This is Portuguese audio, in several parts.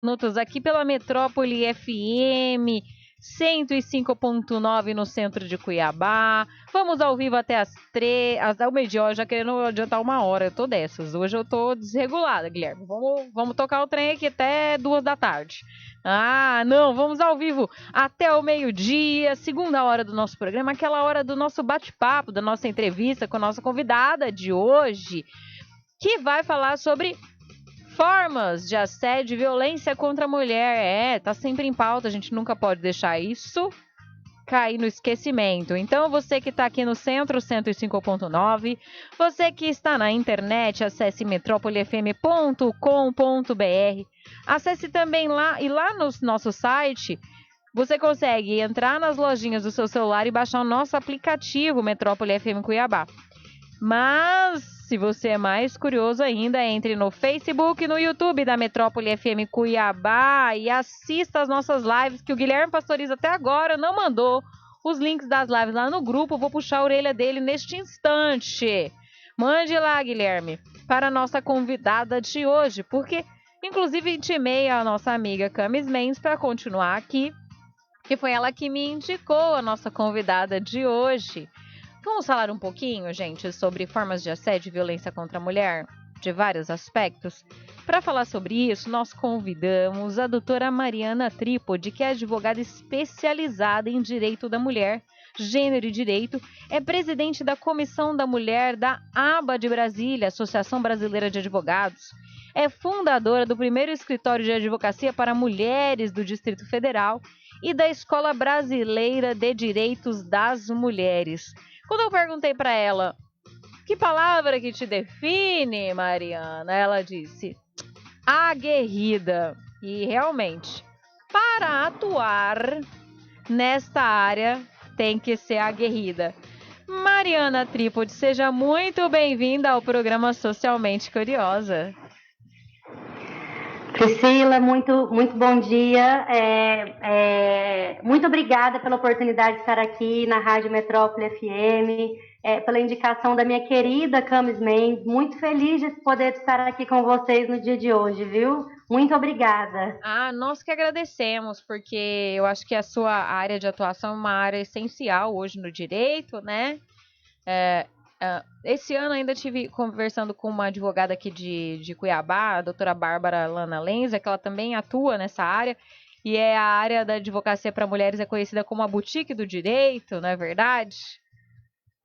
Minutos aqui pela Metrópole FM 105.9 no centro de Cuiabá. Vamos ao vivo até ao meio-dia, já querendo adiantar 1 hora. Eu tô dessas. Hoje eu tô desregulada, Guilherme. Vamos tocar o trem aqui até 2 da tarde. Ah, não, vamos ao vivo até o meio-dia, segunda hora do nosso programa, aquela hora do nosso bate-papo, da nossa entrevista com a nossa convidada de hoje, que vai falar sobre formas de assédio e violência contra a mulher. Tá sempre em pauta, a gente nunca pode deixar isso cair no esquecimento. Então, você que está aqui no Centro 105.9, você que está na internet, acesse metrópolefm.com.br, acesse também lá, e lá no nosso site, você consegue entrar nas lojinhas do seu celular e baixar o nosso aplicativo Metrópole FM Cuiabá. Mas, se você é mais curioso ainda, entre no Facebook e no YouTube da Metrópole FM Cuiabá e assista as nossas lives, que o Guilherme Pastoriza até agora não mandou os links das lives lá no grupo. Eu vou puxar a orelha dele neste instante. Mande lá, Guilherme, para a nossa convidada de hoje, porque, inclusive, intimei a nossa amiga Camis Mendes para continuar aqui, que foi ela que me indicou a nossa convidada de hoje. Vamos falar um pouquinho, gente, sobre formas de assédio e violência contra a mulher, de vários aspectos? Para falar sobre isso, nós convidamos a doutora Mariana Trípode, que é advogada especializada em direito da mulher, gênero e direito, é presidente da Comissão da Mulher da ABA de Brasília, Associação Brasileira de Advogados, é fundadora do primeiro escritório de advocacia para mulheres do Distrito Federal e da Escola Brasileira de Direitos das Mulheres. Quando eu perguntei para ela, que palavra que te define, Mariana? Ela disse, aguerrida. E realmente, para atuar nesta área, tem que ser aguerrida. Mariana Trípode, seja muito bem-vinda ao programa Socialmente Curiosa. Priscila, muito bom dia. Muito obrigada pela oportunidade de estar aqui na Rádio Metrópole FM, pela indicação da minha querida Camis Mendes. Muito feliz de poder estar aqui com vocês no dia de hoje, viu? Muito obrigada. Nós que agradecemos, porque eu acho que a sua área de atuação é uma área essencial hoje no direito, né? Esse ano ainda estive conversando com uma advogada aqui de Cuiabá, a doutora Bárbara Lana Lenza, que ela também atua nessa área, e a área da advocacia para mulheres é conhecida como a boutique do direito, não é verdade?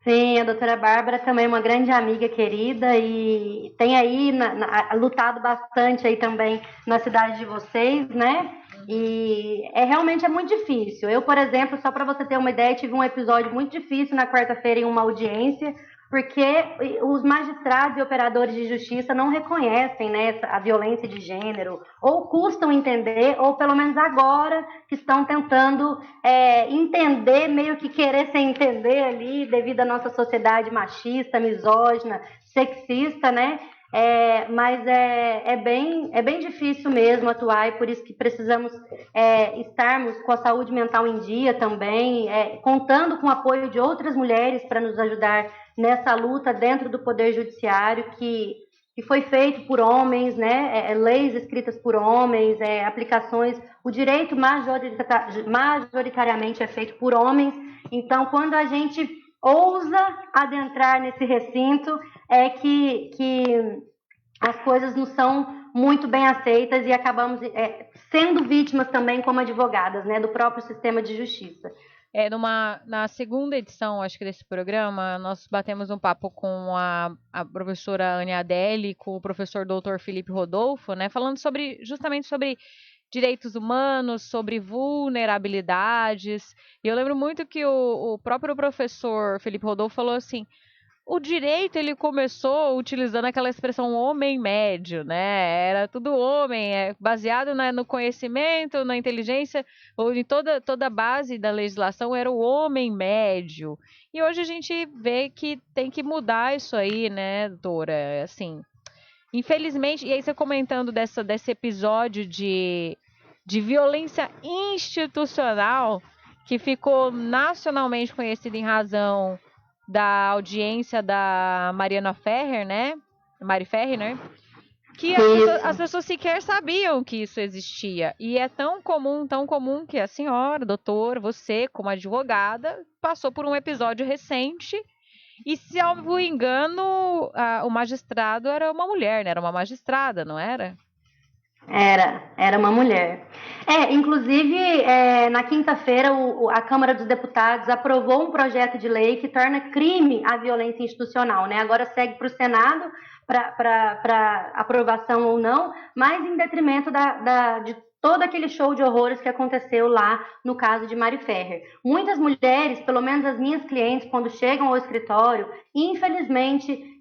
Sim, a doutora Bárbara também é uma grande amiga querida e tem aí lutado bastante aí também na cidade de vocês, né? E realmente é muito difícil. Eu, por exemplo, só para você ter uma ideia, tive um episódio muito difícil na quarta-feira em uma audiência, porque os magistrados e operadores de justiça não reconhecem, né, a violência de gênero, ou custam entender, ou pelo menos agora que estão tentando entender, meio que querer sem entender ali, devido à nossa sociedade machista, misógina, sexista, né? Mas é bem difícil mesmo atuar, e por isso que precisamos estarmos com a saúde mental em dia também, contando com o apoio de outras mulheres para nos ajudar nessa luta dentro do Poder Judiciário, que foi feito por homens, né? Leis escritas por homens, aplicações. O direito majoritariamente é feito por homens. Então, quando a gente ousa adentrar nesse recinto, é que as coisas não são muito bem aceitas e acabamos sendo vítimas também como advogadas, né, do próprio sistema de justiça. Na segunda edição, acho que desse programa, nós batemos um papo com a professora Ania Adeli e com o professor doutor Felipe Rodolfo, né, falando justamente sobre direitos humanos, sobre vulnerabilidades. E eu lembro muito que o próprio professor Felipe Rodolfo falou assim, o direito, ele começou utilizando aquela expressão homem médio, né? Era tudo homem, baseado no conhecimento, na inteligência, ou em toda a base da legislação era o homem médio. E hoje a gente vê que tem que mudar isso aí, né, doutora? Assim, infelizmente, e aí você comentando desse episódio de violência institucional que ficou nacionalmente conhecido em razão da audiência da Mariana Ferrer, né? Mari Ferrer, né? que as pessoas sequer sabiam que isso existia. E é tão comum que a senhora, doutor, você, como advogada, passou por um episódio recente. E, se eu não me engano, o magistrado era uma mulher, né? Era uma magistrada, não era? Era uma mulher. Inclusive, na quinta-feira, a Câmara dos Deputados aprovou um projeto de lei que torna crime a violência institucional, né? Agora segue para o Senado para aprovação ou não, mas em detrimento de todo aquele show de horrores que aconteceu lá no caso de Mari Ferrer. Muitas mulheres, pelo menos as minhas clientes, quando chegam ao escritório, infelizmente,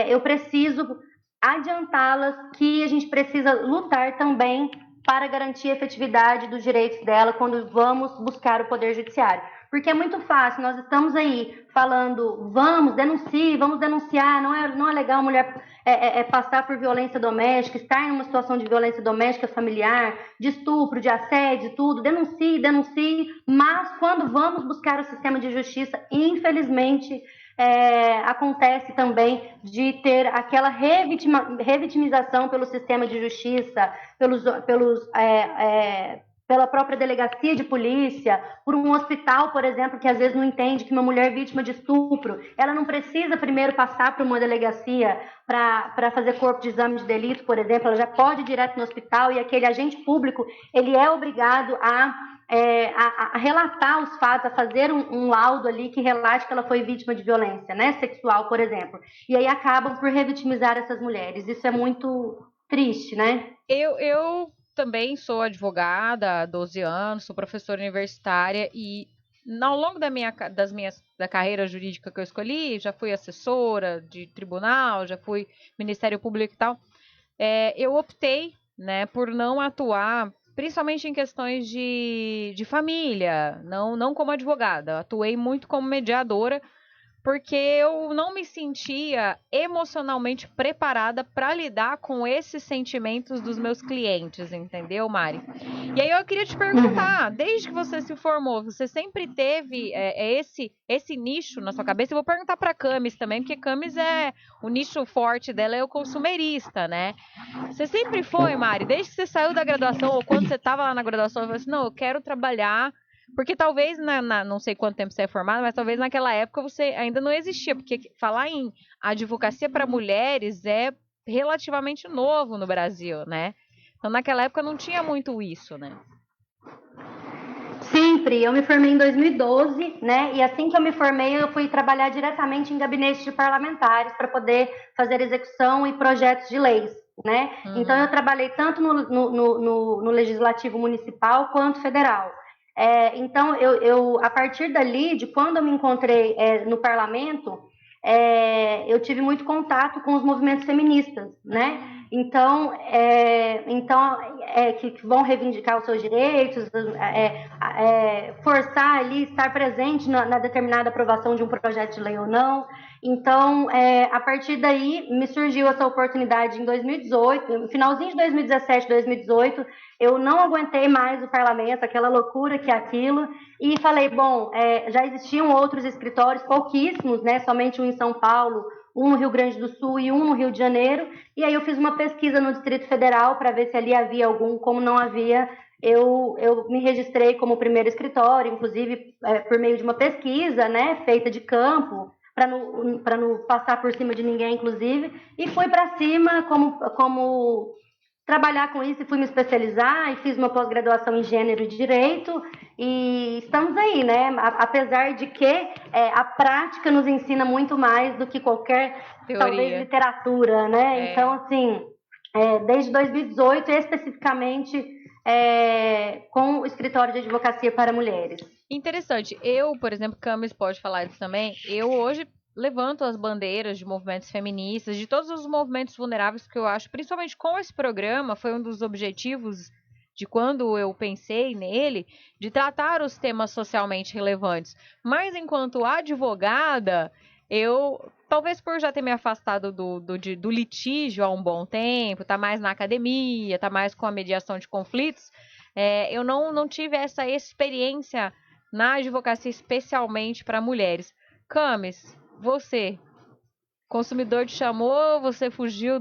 eu preciso adiantá-las que a gente precisa lutar também para garantir a efetividade dos direitos dela quando vamos buscar o Poder Judiciário. Porque é muito fácil, nós estamos aí falando, vamos denunciar, não é legal a mulher passar por violência doméstica, estar em uma situação de violência doméstica familiar, de estupro, de assédio, tudo, denuncie, mas quando vamos buscar o sistema de justiça, infelizmente, acontece também de ter aquela revitimização pelo sistema de justiça, pela própria delegacia de polícia, por um hospital, por exemplo, que às vezes não entende que uma mulher vítima de estupro, ela não precisa primeiro passar por uma delegacia para fazer corpo de exame de delito, por exemplo, ela já pode ir direto no hospital e aquele agente público, ele é obrigado a relatar os fatos, a fazer um laudo ali que relate que ela foi vítima de violência, né, sexual, por exemplo. E aí acabam por revitimizar essas mulheres. Isso é muito triste, né? Eu também sou advogada há 12 anos, sou professora universitária e ao longo da carreira jurídica que eu escolhi, já fui assessora de tribunal, já fui Ministério Público e tal, eu optei, né, por não atuar principalmente em questões de família, não como advogada. Atuei muito como mediadora, porque eu não me sentia emocionalmente preparada para lidar com esses sentimentos dos meus clientes, entendeu, Mari? E aí eu queria te perguntar, desde que você se formou, você sempre teve esse nicho na sua cabeça? Eu vou perguntar para Camis também, porque Camis o nicho forte dela é o consumerista, né? Você sempre foi, Mari, desde que você saiu da graduação ou quando você estava lá na graduação, você falou assim, não, eu quero trabalhar. Porque talvez, não sei quanto tempo você é formada, mas talvez naquela época você ainda não existia. Porque falar em advocacia para mulheres é relativamente novo no Brasil, né? Então naquela época não tinha muito isso, né? Sempre. Eu me formei em 2012, né? E assim que eu me formei, eu fui trabalhar diretamente em gabinetes de parlamentares para poder fazer execução e projetos de leis, né? Uhum. Então eu trabalhei tanto no legislativo municipal quanto federal. Então, a partir dali, de quando eu me encontrei no parlamento, eu tive muito contato com os movimentos feministas, né? Então, que vão reivindicar os seus direitos, forçar ali, estar presente na determinada aprovação de um projeto de lei ou não. Então, a partir daí, me surgiu essa oportunidade em 2018, no finalzinho de 2017, 2018, eu não aguentei mais o parlamento, aquela loucura que é aquilo, e falei, bom, já existiam outros escritórios, pouquíssimos, né, somente um em São Paulo, um no Rio Grande do Sul e um no Rio de Janeiro, e aí eu fiz uma pesquisa no Distrito Federal para ver se ali havia algum, como não havia, eu me registrei como primeiro escritório, inclusive por meio de uma pesquisa, né, feita de campo, para não passar por cima de ninguém, inclusive, e fui para cima como trabalhar com isso e fui me especializar e fiz uma pós-graduação em gênero e direito e estamos aí, né? Apesar de que a prática nos ensina muito mais do que qualquer, teoria, talvez, literatura, né? Então, assim, desde 2018, especificamente, com o escritório de advocacia para mulheres. Interessante. Eu, por exemplo, Camis pode falar isso também, eu hoje levanto as bandeiras de movimentos feministas, de todos os movimentos vulneráveis, que eu acho, principalmente com esse programa, foi um dos objetivos de quando eu pensei nele, de tratar os temas socialmente relevantes. Mas enquanto advogada, eu, talvez por já ter me afastado do litígio há um bom tempo, tá mais na academia, tá mais com a mediação de conflitos, eu não tive essa experiência na advocacia especialmente para mulheres. Camis, você, consumidor te chamou, você fugiu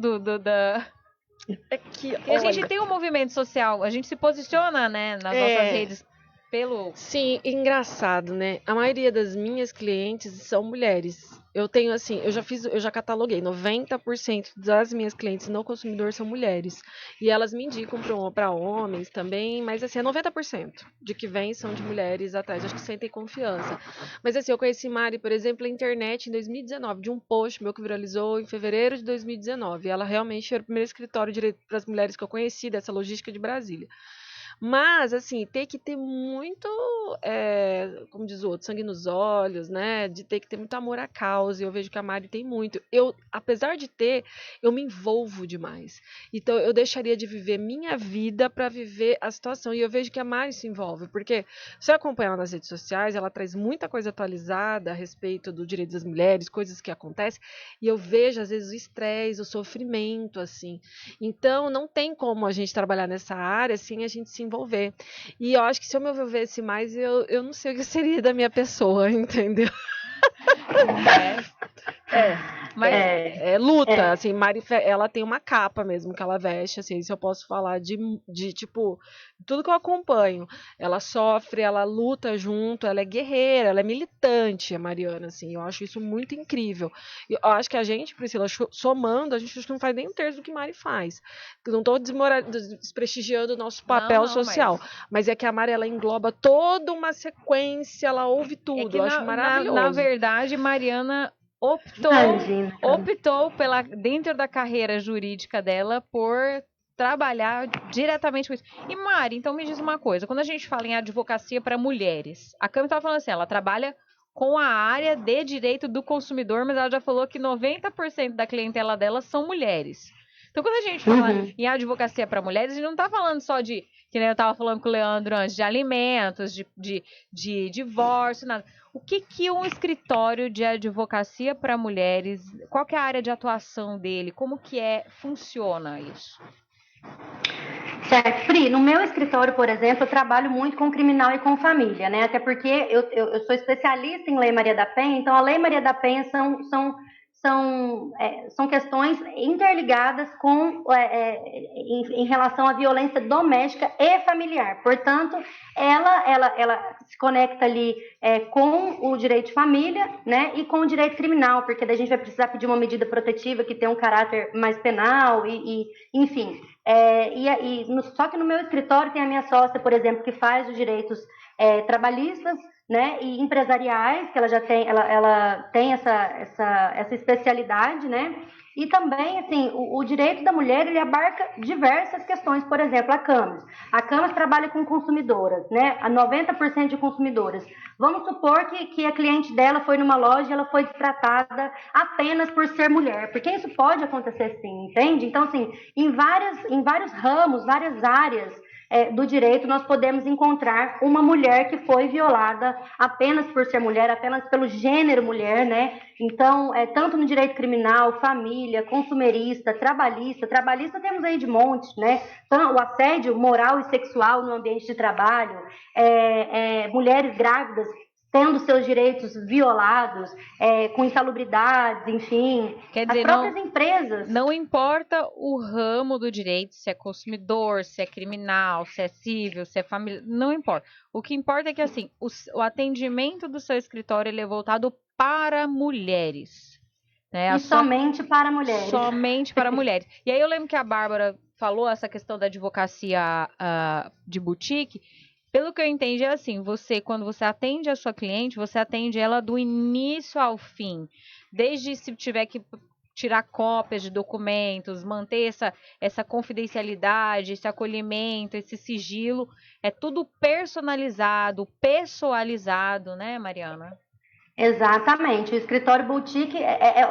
É que, Porque a gente olha, tem um movimento social, a gente se posiciona, né, nas nossas redes pelo... Sim, engraçado, né? A maioria das minhas clientes são mulheres. Eu tenho assim, eu já cataloguei, 90% das minhas clientes no consumidor são mulheres. E elas me indicam para homens também, mas assim, é 90% de que vêm são de mulheres atrás, acho que sentem confiança. Mas assim, eu conheci Mari, por exemplo, na internet em 2019, de um post meu que viralizou em fevereiro de 2019. Ela realmente era o primeiro escritório direito para as mulheres que eu conheci dessa logística de Brasília. Mas, assim, tem que ter muito, como diz o outro, sangue nos olhos, né? De ter que ter muito amor à causa. E eu vejo que a Mari tem muito. Eu, apesar de ter, eu me envolvo demais. Então, eu deixaria de viver minha vida para viver a situação. E eu vejo que a Mari se envolve, porque se eu acompanhar ela nas redes sociais, ela traz muita coisa atualizada a respeito do direito das mulheres, coisas que acontecem. E eu vejo, às vezes, o estresse, o sofrimento, assim. Então, não tem como a gente trabalhar nessa área sem a gente se envolver. E eu acho que se eu me envolvesse mais, eu não sei o que seria da minha pessoa, entendeu? Mas Luta, assim, Mari, ela tem uma capa mesmo que ela veste, assim, se eu posso falar de tipo, tudo que eu acompanho. Ela sofre, ela luta junto, ela é guerreira, ela é militante, a Mariana, assim, eu acho isso muito incrível. Eu acho que a gente, Priscila, somando, a gente não faz nem um terço do que Mari faz. Não estou desprestigiando o nosso papel social, mas é que a Mari, ela engloba toda uma sequência, ela ouve tudo, que eu acho maravilhoso. na verdade, Mariana optou pela, dentro da carreira jurídica dela, por trabalhar diretamente com isso. E Mari, então me diz uma coisa, quando a gente fala em advocacia para mulheres, a Cami estava falando assim, ela trabalha com a área de direito do consumidor, mas ela já falou que 90% da clientela dela são mulheres. Então, quando a gente fala em advocacia para mulheres, a gente não está falando só de, que nem eu estava falando com o Leandro antes, de alimentos, de divórcio, nada. O que um escritório de advocacia para mulheres, qual que é a área de atuação dele? Como que funciona isso? Certo, Pri, no meu escritório, por exemplo, eu trabalho muito com criminal e com família, né? Até porque eu sou especialista em Lei Maria da Penha, então a Lei Maria da Penha são questões interligadas em relação à violência doméstica e familiar. Portanto, ela se conecta ali com o direito de família, né, e com o direito criminal, porque daí a gente vai precisar pedir uma medida protetiva que tem um caráter mais penal enfim. Só que no meu escritório tem a minha sócia, por exemplo, que faz os direitos trabalhistas, né, e empresariais, que ela tem essa especialidade, né, e também, assim, o direito da mulher, ele abarca diversas questões, por exemplo, a Camis. A Camis trabalha com consumidoras, né, a 90% de consumidoras. Vamos supor que a cliente dela foi numa loja e ela foi destratada apenas por ser mulher, porque isso pode acontecer sim, entende? Então, assim, em vários ramos, várias áreas do direito, nós podemos encontrar uma mulher que foi violada apenas por ser mulher, apenas pelo gênero mulher, né? Então, tanto no direito criminal, família, consumerista, trabalhista temos aí de monte, né? Então, o assédio moral e sexual no ambiente de trabalho, mulheres grávidas tendo seus direitos violados, com insalubridades, enfim. Quer dizer, as próprias empresas. Não importa o ramo do direito, se é consumidor, se é criminal, se é civil, se é família, não importa. O que importa é que, assim, o atendimento do seu escritório ele é voltado para mulheres. Né? Somente para mulheres. Somente para mulheres. E aí eu lembro que a Bárbara falou essa questão da advocacia de boutique. Pelo que eu entendi, é assim, quando você atende a sua cliente, você atende ela do início ao fim. Desde se tiver que tirar cópias de documentos, manter essa confidencialidade, esse acolhimento, esse sigilo. É tudo personalizado, pessoalizado, né, Mariana? Exatamente. O escritório boutique,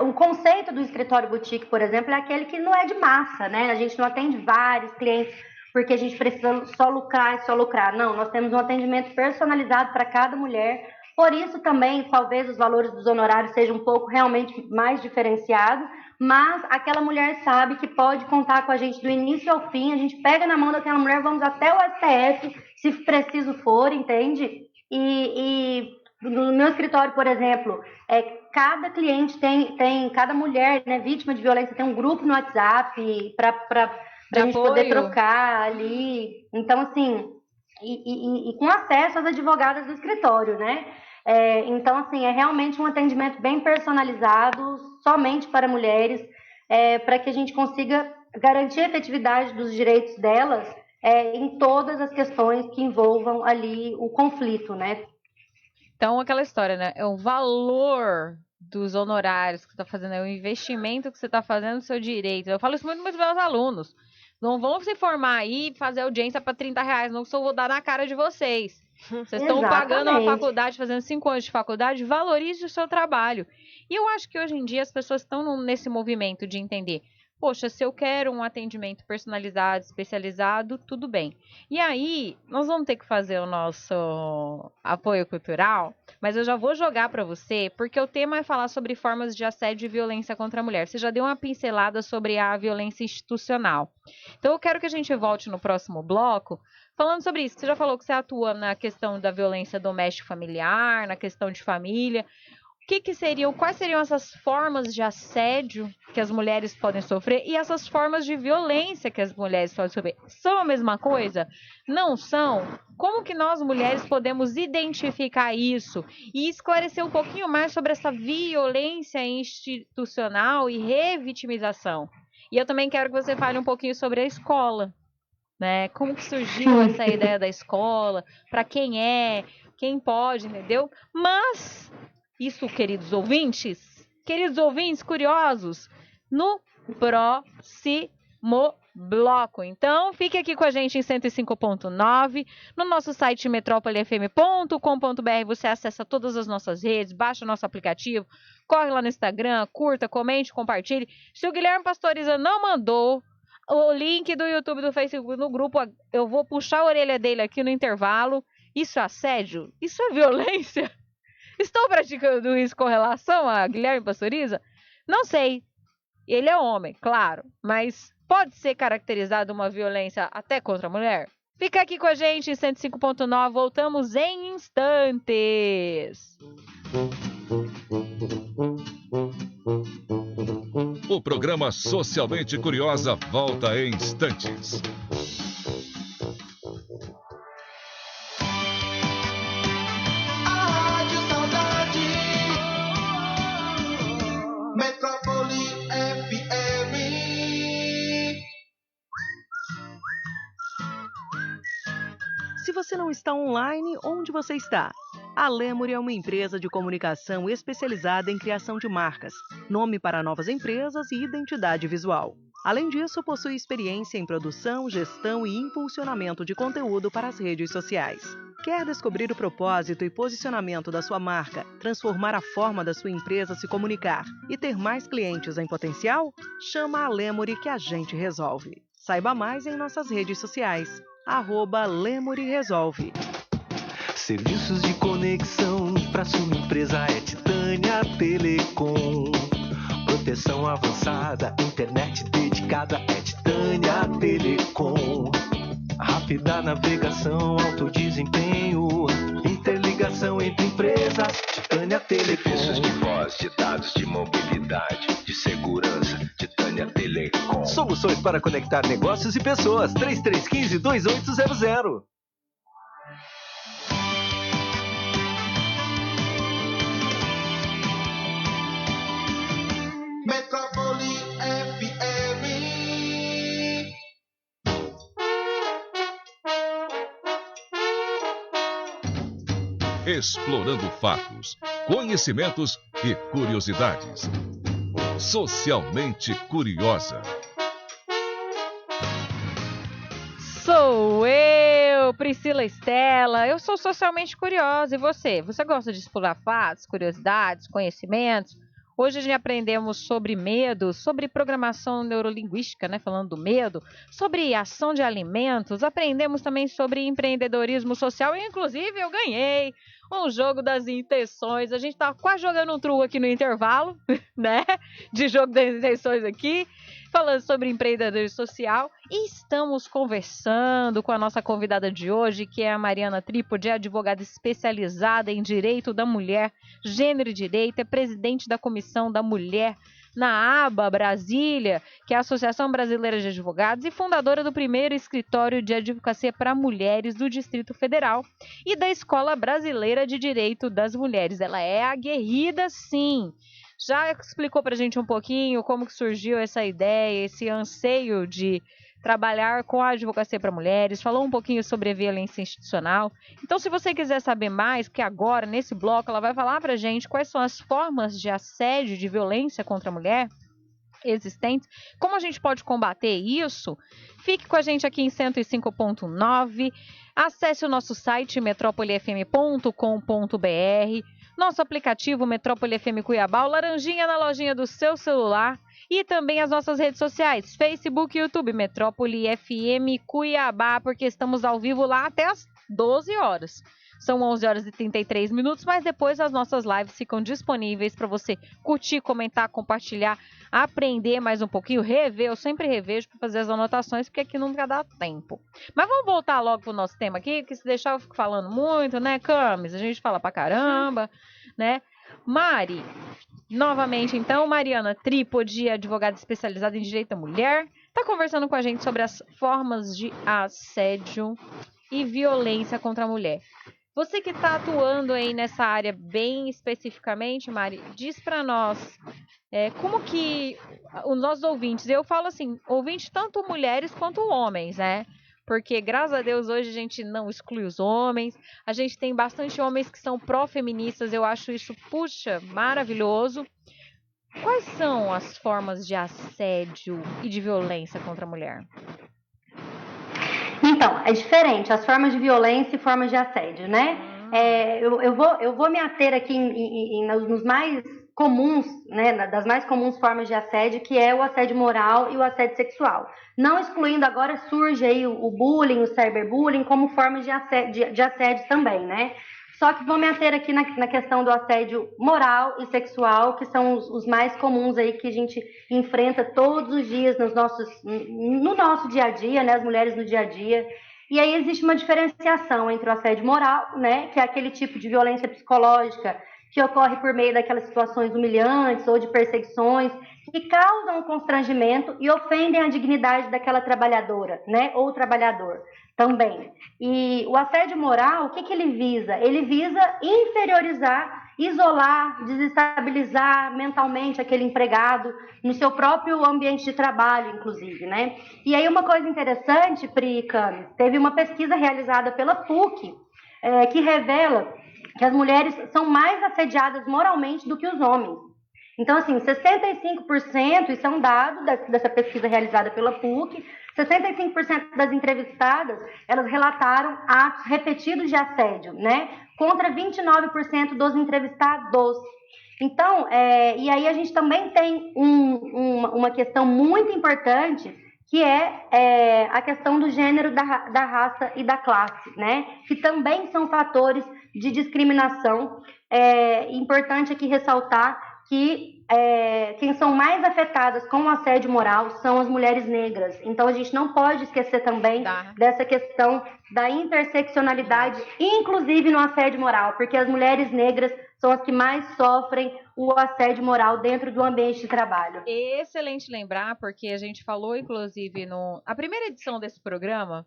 o conceito do escritório boutique, por exemplo, é aquele que não é de massa, né? A gente não atende vários clientes porque a gente precisa só lucrar e só lucrar. Não, nós temos um atendimento personalizado para cada mulher. Por isso também, talvez os valores dos honorários sejam um pouco realmente mais diferenciados, mas aquela mulher sabe que pode contar com a gente do início ao fim, a gente pega na mão daquela mulher, vamos até o STF, se preciso for, entende? No meu escritório, por exemplo, cada cliente cada mulher, né, vítima de violência tem um grupo no WhatsApp para para a gente poder trocar ali. Então, assim, e com acesso às advogadas do escritório, né? Então, assim, é realmente um atendimento bem personalizado, somente para mulheres, para que a gente consiga garantir a efetividade dos direitos delas em todas as questões que envolvam ali o conflito, né? Então, aquela história, né? É o valor dos honorários que você está fazendo, é o investimento que você está fazendo no seu direito. Eu falo isso muito para os meus alunos. Não vão se formar aí e fazer audiência para R$30, não, que eu vou dar na cara de vocês. Vocês estão pagando uma faculdade, fazendo 5 anos de faculdade, valorize o seu trabalho. E eu acho que hoje em dia as pessoas estão nesse movimento de entender, poxa, se eu quero um atendimento personalizado, especializado, tudo bem. E aí, nós vamos ter que fazer o nosso apoio cultural, mas eu já vou jogar para você, porque o tema é falar sobre formas de assédio e violência contra a mulher. Você já deu uma pincelada sobre a violência institucional. Então, eu quero que a gente volte no próximo bloco falando sobre isso. Você já falou que você atua na questão da violência doméstica familiar, na questão de família. Quais seriam essas formas de assédio que as mulheres podem sofrer e essas formas de violência que as mulheres podem sofrer? São a mesma coisa? Não são? Como que nós mulheres podemos identificar isso e esclarecer um pouquinho mais sobre essa violência institucional e revitimização? E eu também quero que você fale um pouquinho sobre a escola, né? Como que surgiu essa ideia da escola? Para quem pode, entendeu? Mas isso, queridos ouvintes curiosos, no próximo bloco. Então, fique aqui com a gente em 105.9, no nosso site metrópolifm.com.br. Você acessa todas as nossas redes, baixa o nosso aplicativo, corre lá no Instagram, curta, comente, compartilhe. Se o Guilherme Pastoriza não mandou o link do YouTube, do Facebook no grupo, eu vou puxar a orelha dele aqui no intervalo. Isso é assédio? Isso é violência? Estou praticando isso com relação a Guilherme Pastoriza? Não sei. Ele é homem, claro, mas pode ser caracterizado uma violência até contra a mulher? Fica aqui com a gente em 105.9, voltamos em instantes. O programa Socialmente Curiosa volta em instantes. Se você não está online, onde você está? A Lemuri é uma empresa de comunicação especializada em criação de marcas, nome para novas empresas e identidade visual. Além disso, possui experiência em produção, gestão e impulsionamento de conteúdo para as redes sociais. Quer descobrir o propósito e posicionamento da sua marca, transformar a forma da sua empresa se comunicar e ter mais clientes em potencial? Chama a Lemuri que a gente resolve. Saiba mais em nossas redes sociais. @Lemuri Resolve. Serviços de conexão para sua empresa é Titânia Telecom. Proteção avançada, internet dedicada é Titânia Telecom. Rápida navegação, alto desempenho, interligação entre empresas, Titânia Telecom. Serviços de voz, de dados, de mobilidade, de segurança, Titânia Telecom. Soluções para conectar negócios e pessoas. 3315-2800. Metrópole FM. Explorando fatos, conhecimentos e curiosidades. Socialmente Curiosa. Sou eu, Priscila Estela. Eu sou socialmente curiosa. E você? Você gosta de explorar fatos, curiosidades, conhecimentos? Hoje a gente aprendemos sobre medo, sobre programação neurolinguística, né? Falando do medo, sobre ação de alimentos. Aprendemos também sobre empreendedorismo social. E, inclusive, eu ganhei um jogo das intenções. A gente tá quase jogando um truco aqui no intervalo, né? De jogo das intenções aqui. Falando sobre empreendedorismo social. E estamos conversando com a nossa convidada de hoje, que é a Mariana Trípode, advogada especializada em direito da mulher, gênero e direito, é presidente da Comissão da Mulher na aba Brasília, que é a Associação Brasileira de Advogados e fundadora do primeiro escritório de advocacia para mulheres do Distrito Federal e da Escola Brasileira de Direito das Mulheres. Ela é aguerrida, sim. Já explicou para a gente um pouquinho como que surgiu essa ideia, esse anseio de trabalhar com a advocacia para mulheres, falou um pouquinho sobre a violência institucional. Então, se você quiser saber mais, porque agora, nesse bloco, ela vai falar para a gente quais são as formas de assédio, de violência contra a mulher existentes, como a gente pode combater isso, fique com a gente aqui em 105.9, acesse o nosso site metrópolifm.com.br, nosso aplicativo Metrópole FM Cuiabá, o laranjinha na lojinha do seu celular e também as nossas redes sociais, Facebook e YouTube, Metrópole FM Cuiabá, porque estamos ao vivo lá até as 12 horas. São 11 horas e 33 minutos, mas depois as nossas lives ficam disponíveis para você curtir, comentar, compartilhar, aprender mais um pouquinho, rever. Eu sempre revejo para fazer as anotações, porque aqui nunca dá tempo. Mas vamos voltar logo pro nosso tema aqui, que se deixar eu fico falando muito, né, Camis? A gente fala pra caramba, né? Mari, novamente então, Mariana Trípode, advogada especializada em direito da mulher, está conversando com a gente sobre as formas de assédio e violência contra a mulher. Você que está atuando aí nessa área bem especificamente, Mari, diz para nós como que os nossos ouvintes, eu falo assim, ouvintes tanto mulheres quanto homens, né? Porque, graças a Deus, hoje a gente não exclui os homens, a gente tem bastante homens que são pró-feministas, eu acho isso, puxa, maravilhoso. Quais são as formas de assédio e de violência contra a mulher? Então, é diferente, as formas de violência e formas de assédio, né? Eu vou me ater aqui nos mais comuns, né, das mais comuns formas de assédio, que é o assédio moral e o assédio sexual. Não excluindo, agora surge aí o bullying, o cyberbullying, como formas de assédio também, né? Só que vou me ater aqui na questão do assédio moral e sexual, que são os mais comuns aí que a gente enfrenta todos os dias no nosso dia a dia, né, as mulheres no dia a dia. E aí existe uma diferenciação entre o assédio moral, né, que é aquele tipo de violência psicológica que ocorre por meio daquelas situações humilhantes ou de perseguições que causam um constrangimento e ofendem a dignidade daquela trabalhadora, né, ou trabalhador também. E o assédio moral, o que ele visa? Ele visa inferiorizar, isolar, desestabilizar mentalmente aquele empregado no seu próprio ambiente de trabalho, inclusive, né? E aí uma coisa interessante, Pri e Camis, teve uma pesquisa realizada pela PUC que revela que as mulheres são mais assediadas moralmente do que os homens. Então, assim, 65%, isso é um dado dessa pesquisa realizada pela PUC, 65% das entrevistadas, elas relataram atos repetidos de assédio, né? Contra 29% dos entrevistados. Então, e aí a gente também tem uma questão muito importante, que é a questão do gênero, da raça e da classe, né? Que também são fatores de discriminação. É importante aqui ressaltar que quem são mais afetadas com o assédio moral são as mulheres negras. Então, a gente não pode esquecer também dessa questão da interseccionalidade, inclusive no assédio moral, porque as mulheres negras são as que mais sofrem o assédio moral dentro do ambiente de trabalho. Excelente lembrar, porque a gente falou, inclusive, a primeira edição desse programa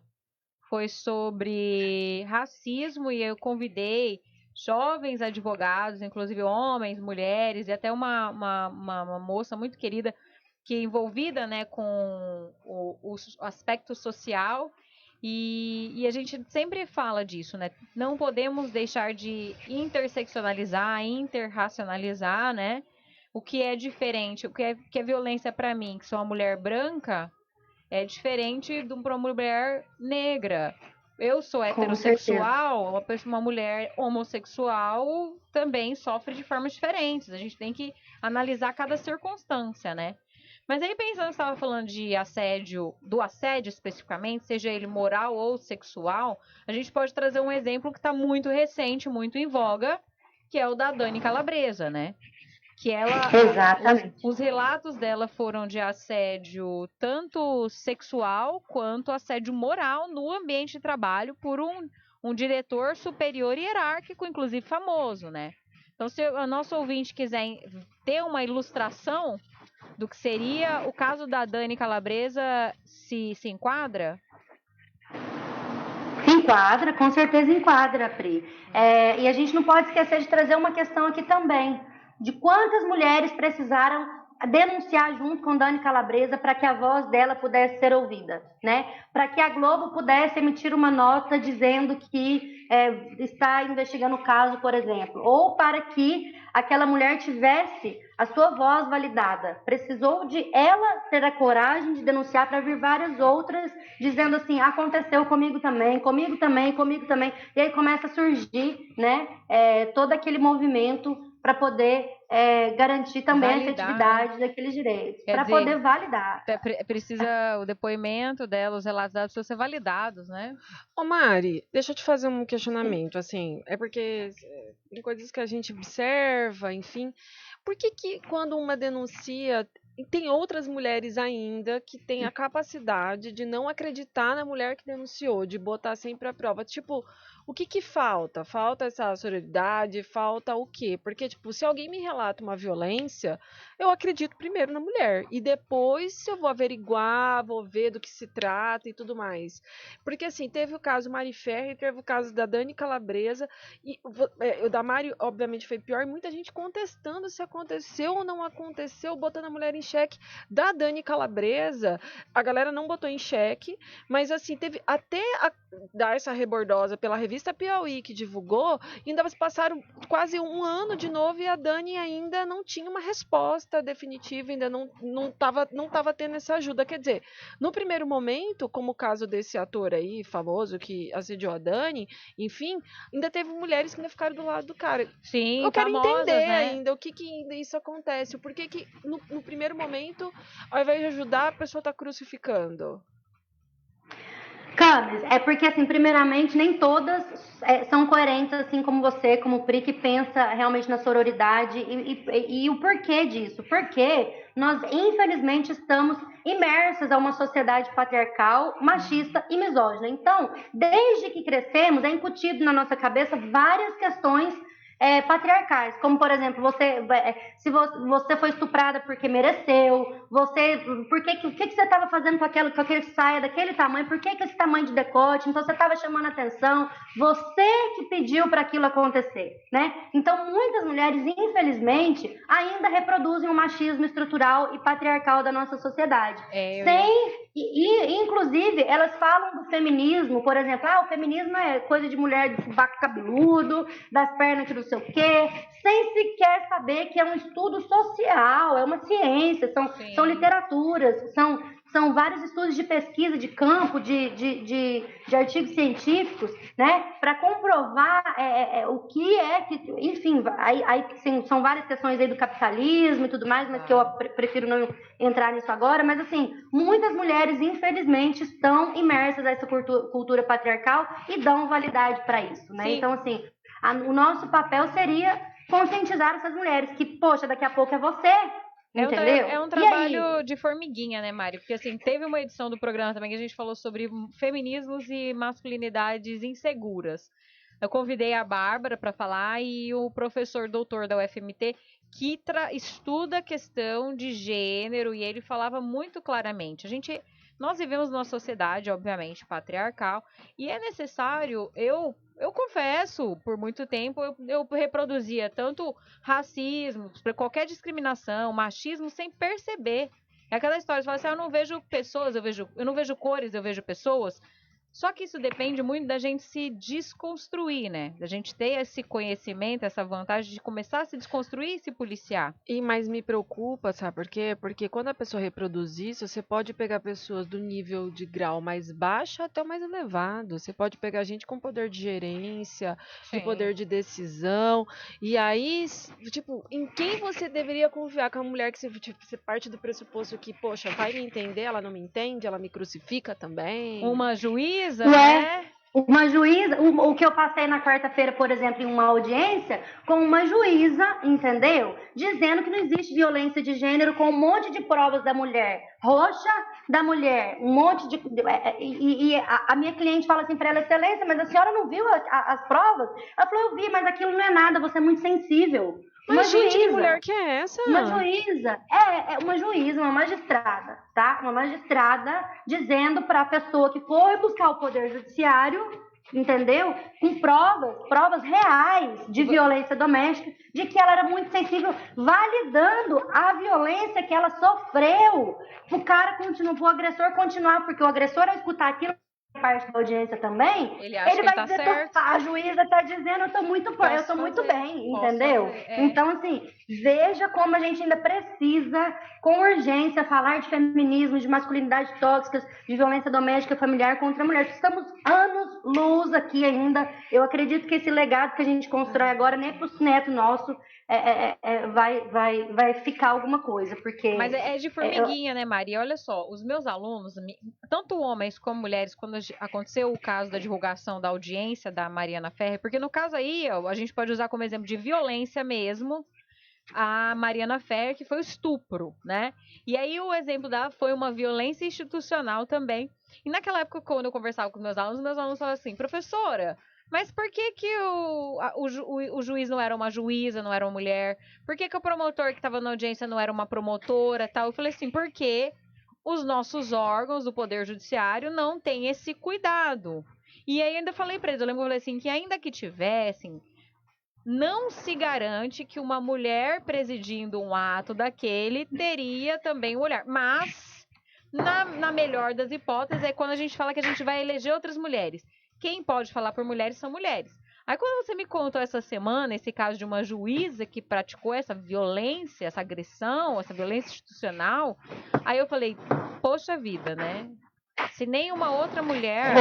foi sobre racismo e eu convidei jovens advogados, inclusive homens, mulheres e até uma moça muito querida que é envolvida, né, com o aspecto social e a gente sempre fala disso, né? Não podemos deixar de interseccionalizar, interracionalizar, né? O que é diferente, o que é violência para mim, que sou uma mulher branca, é diferente de uma mulher negra. Eu sou heterossexual, uma mulher homossexual também sofre de formas diferentes. A gente tem que analisar cada circunstância, né? Mas aí pensando, você estava falando de assédio, do assédio especificamente, seja ele moral ou sexual, a gente pode trazer um exemplo que está muito recente, muito em voga, que é o da Dani Calabresa, né? Que os relatos dela foram de assédio tanto sexual quanto assédio moral no ambiente de trabalho por um diretor superior hierárquico, inclusive famoso, né? Então, se o nosso ouvinte quiser ter uma ilustração do que seria o caso da Dani Calabresa se enquadra? Se enquadra, com certeza enquadra, Pri. E a gente não pode esquecer de trazer uma questão aqui também, de quantas mulheres precisaram denunciar junto com Dani Calabresa para que a voz dela pudesse ser ouvida, né? Para que a Globo pudesse emitir uma nota dizendo que está investigando o caso, por exemplo, ou para que aquela mulher tivesse a sua voz validada. Precisou de ela ter a coragem de denunciar para vir várias outras dizendo assim, aconteceu comigo também, comigo também, comigo também. E aí começa a surgir, né, todo aquele movimento para poder garantir também validar, a efetividade daqueles direitos, para poder validar. Precisa o depoimento dela, os relatos dela precisam ser validados, né? Ô Mari, deixa eu te fazer um questionamento, assim, é porque tem coisas que a gente observa, enfim, por que quando uma denuncia, tem outras mulheres ainda que têm a capacidade de não acreditar na mulher que denunciou, de botar sempre a prova, tipo, o que falta? Falta essa sororidade, falta o quê? Porque, tipo, se alguém me relata uma violência, eu acredito primeiro na mulher, e depois eu vou averiguar, vou ver do que se trata e tudo mais. Porque, assim, teve o caso Mari Ferrer, teve o caso da Dani Calabresa, e o da Mari, obviamente, foi pior, e muita gente contestando se aconteceu ou não aconteceu, botando a mulher em xeque. Da Dani Calabresa, a galera não botou em xeque, mas, assim, teve até dar essa rebordosa pela revista Piauí, que divulgou, e ainda passaram quase um ano de novo e a Dani ainda não tinha uma resposta definitiva, ainda não tava tendo essa ajuda. Quer dizer, no primeiro momento, como o caso desse ator aí, famoso, que assediou a Dani, enfim, ainda teve mulheres que ainda ficaram do lado do cara. Sim, eu quero famosas, entender né? ainda o que ainda isso acontece, por que no primeiro momento, ao invés de ajudar, a pessoa tá crucificando. Camis, é porque, assim, primeiramente, nem todas são coerentes, assim como você, como o Pri, que pensa realmente na sororidade e o porquê disso. Porque nós, infelizmente, estamos imersas a uma sociedade patriarcal, machista e misógina. Então, desde que crescemos, é incutido na nossa cabeça várias questões patriarcais, como por exemplo, se você foi estuprada porque mereceu, o que você estava fazendo com aquele saia daquele tamanho, por que esse tamanho de decote, então você estava chamando atenção, você que pediu para aquilo acontecer, né? Então muitas mulheres, infelizmente, ainda reproduzem o machismo estrutural e patriarcal da nossa sociedade, inclusive elas falam do feminismo, por exemplo, o feminismo é coisa de mulher de baco cabeludo, das pernas que não sei o quê, sem sequer saber que é um estudo social, é uma ciência, são literaturas, são vários estudos de pesquisa de campo, de artigos científicos, né, para comprovar o que enfim, aí são várias questões aí do capitalismo e tudo mais, mas que eu prefiro não entrar nisso agora, mas assim, muitas mulheres, infelizmente, estão imersas a essa cultura patriarcal e dão validade para isso, né? Sim. Então, assim, o nosso papel seria conscientizar essas mulheres que, poxa, daqui a pouco é você, entendeu? É um trabalho de formiguinha, né, Mari? Porque, assim, teve uma edição do programa também que a gente falou sobre feminismos e masculinidades inseguras. Eu convidei a Bárbara para falar e o professor doutor da UFMT que estuda a questão de gênero e ele falava muito claramente. Nós vivemos numa sociedade, obviamente, patriarcal e é necessário, eu confesso, por muito tempo eu reproduzia tanto racismo, qualquer discriminação, machismo sem perceber. É aquela história, você fala assim, eu não vejo pessoas, eu não vejo cores, eu vejo pessoas. Só que isso depende muito da gente se desconstruir, né? Da gente ter esse conhecimento, essa vantagem de começar a se desconstruir e se policiar. Mas me preocupa, sabe por quê? Porque quando a pessoa reproduz isso, você pode pegar pessoas do nível de grau mais baixo até o mais elevado. Você pode pegar gente com poder de gerência, de poder de decisão. E aí, tipo, em quem você deveria confiar com a mulher que você parte do pressuposto que, poxa, vai me entender, ela não me entende, ela me crucifica também. Uma juíza, né? Uma juíza, o que eu passei na quarta-feira, por exemplo, em uma audiência, com uma juíza, entendeu? Dizendo que não existe violência de gênero, com um monte de provas da mulher roxa, da mulher, um monte de... E a minha cliente fala assim para ela, excelência, mas a senhora não viu as provas? Ela falou, eu vi, mas aquilo não é nada, você é muito sensível. Mas, gente, que juíza. mulher que é essa? Uma juíza, uma juíza, uma magistrada, tá? Uma magistrada dizendo para a pessoa que foi buscar o Poder Judiciário, entendeu? Com provas reais de violência doméstica, de que ela era muito sensível, validando a violência que ela sofreu. Pro agressor continuar, porque o agressor, ao escutar aquilo, parte da audiência também, Ele acha que vai tá dizer, certo. a juíza está dizendo, eu tô muito bem, entendeu? Então, assim, veja como a gente ainda precisa, com urgência, falar de feminismo, de masculinidade tóxicas, de violência doméstica familiar contra a mulher. Estamos anos-luz aqui ainda. Eu acredito que esse legado que a gente constrói agora, nem para os netos nossos, vai ficar alguma coisa, porque... Mas é de formiguinha, né, Maria? Olha só, os meus alunos, tanto homens como mulheres, quando aconteceu o caso da divulgação da audiência da Mariana Ferrer, porque no caso aí, a gente pode usar como exemplo de violência mesmo, a Mariana Ferrer, que foi o estupro, né? E aí o exemplo dela foi uma violência institucional também. E naquela época, quando eu conversava com meus alunos falavam assim, professora... Mas por que o juiz não era uma juíza, não era uma mulher? Por que o promotor que estava na audiência não era uma promotora, tal? Eu falei assim, porque os nossos órgãos do Poder Judiciário não têm esse cuidado. E aí ainda falei para eles, eu lembro que eu falei assim, que ainda que tivessem, não se garante que uma mulher presidindo um ato daquele teria também o olhar. Mas, na melhor das hipóteses, é quando a gente fala que a gente vai eleger outras mulheres. Quem pode falar por mulheres são mulheres. Aí quando você me contou essa semana esse caso de uma juíza que praticou essa violência, essa agressão, essa violência institucional, aí eu falei, poxa vida, né? Se nenhuma outra mulher...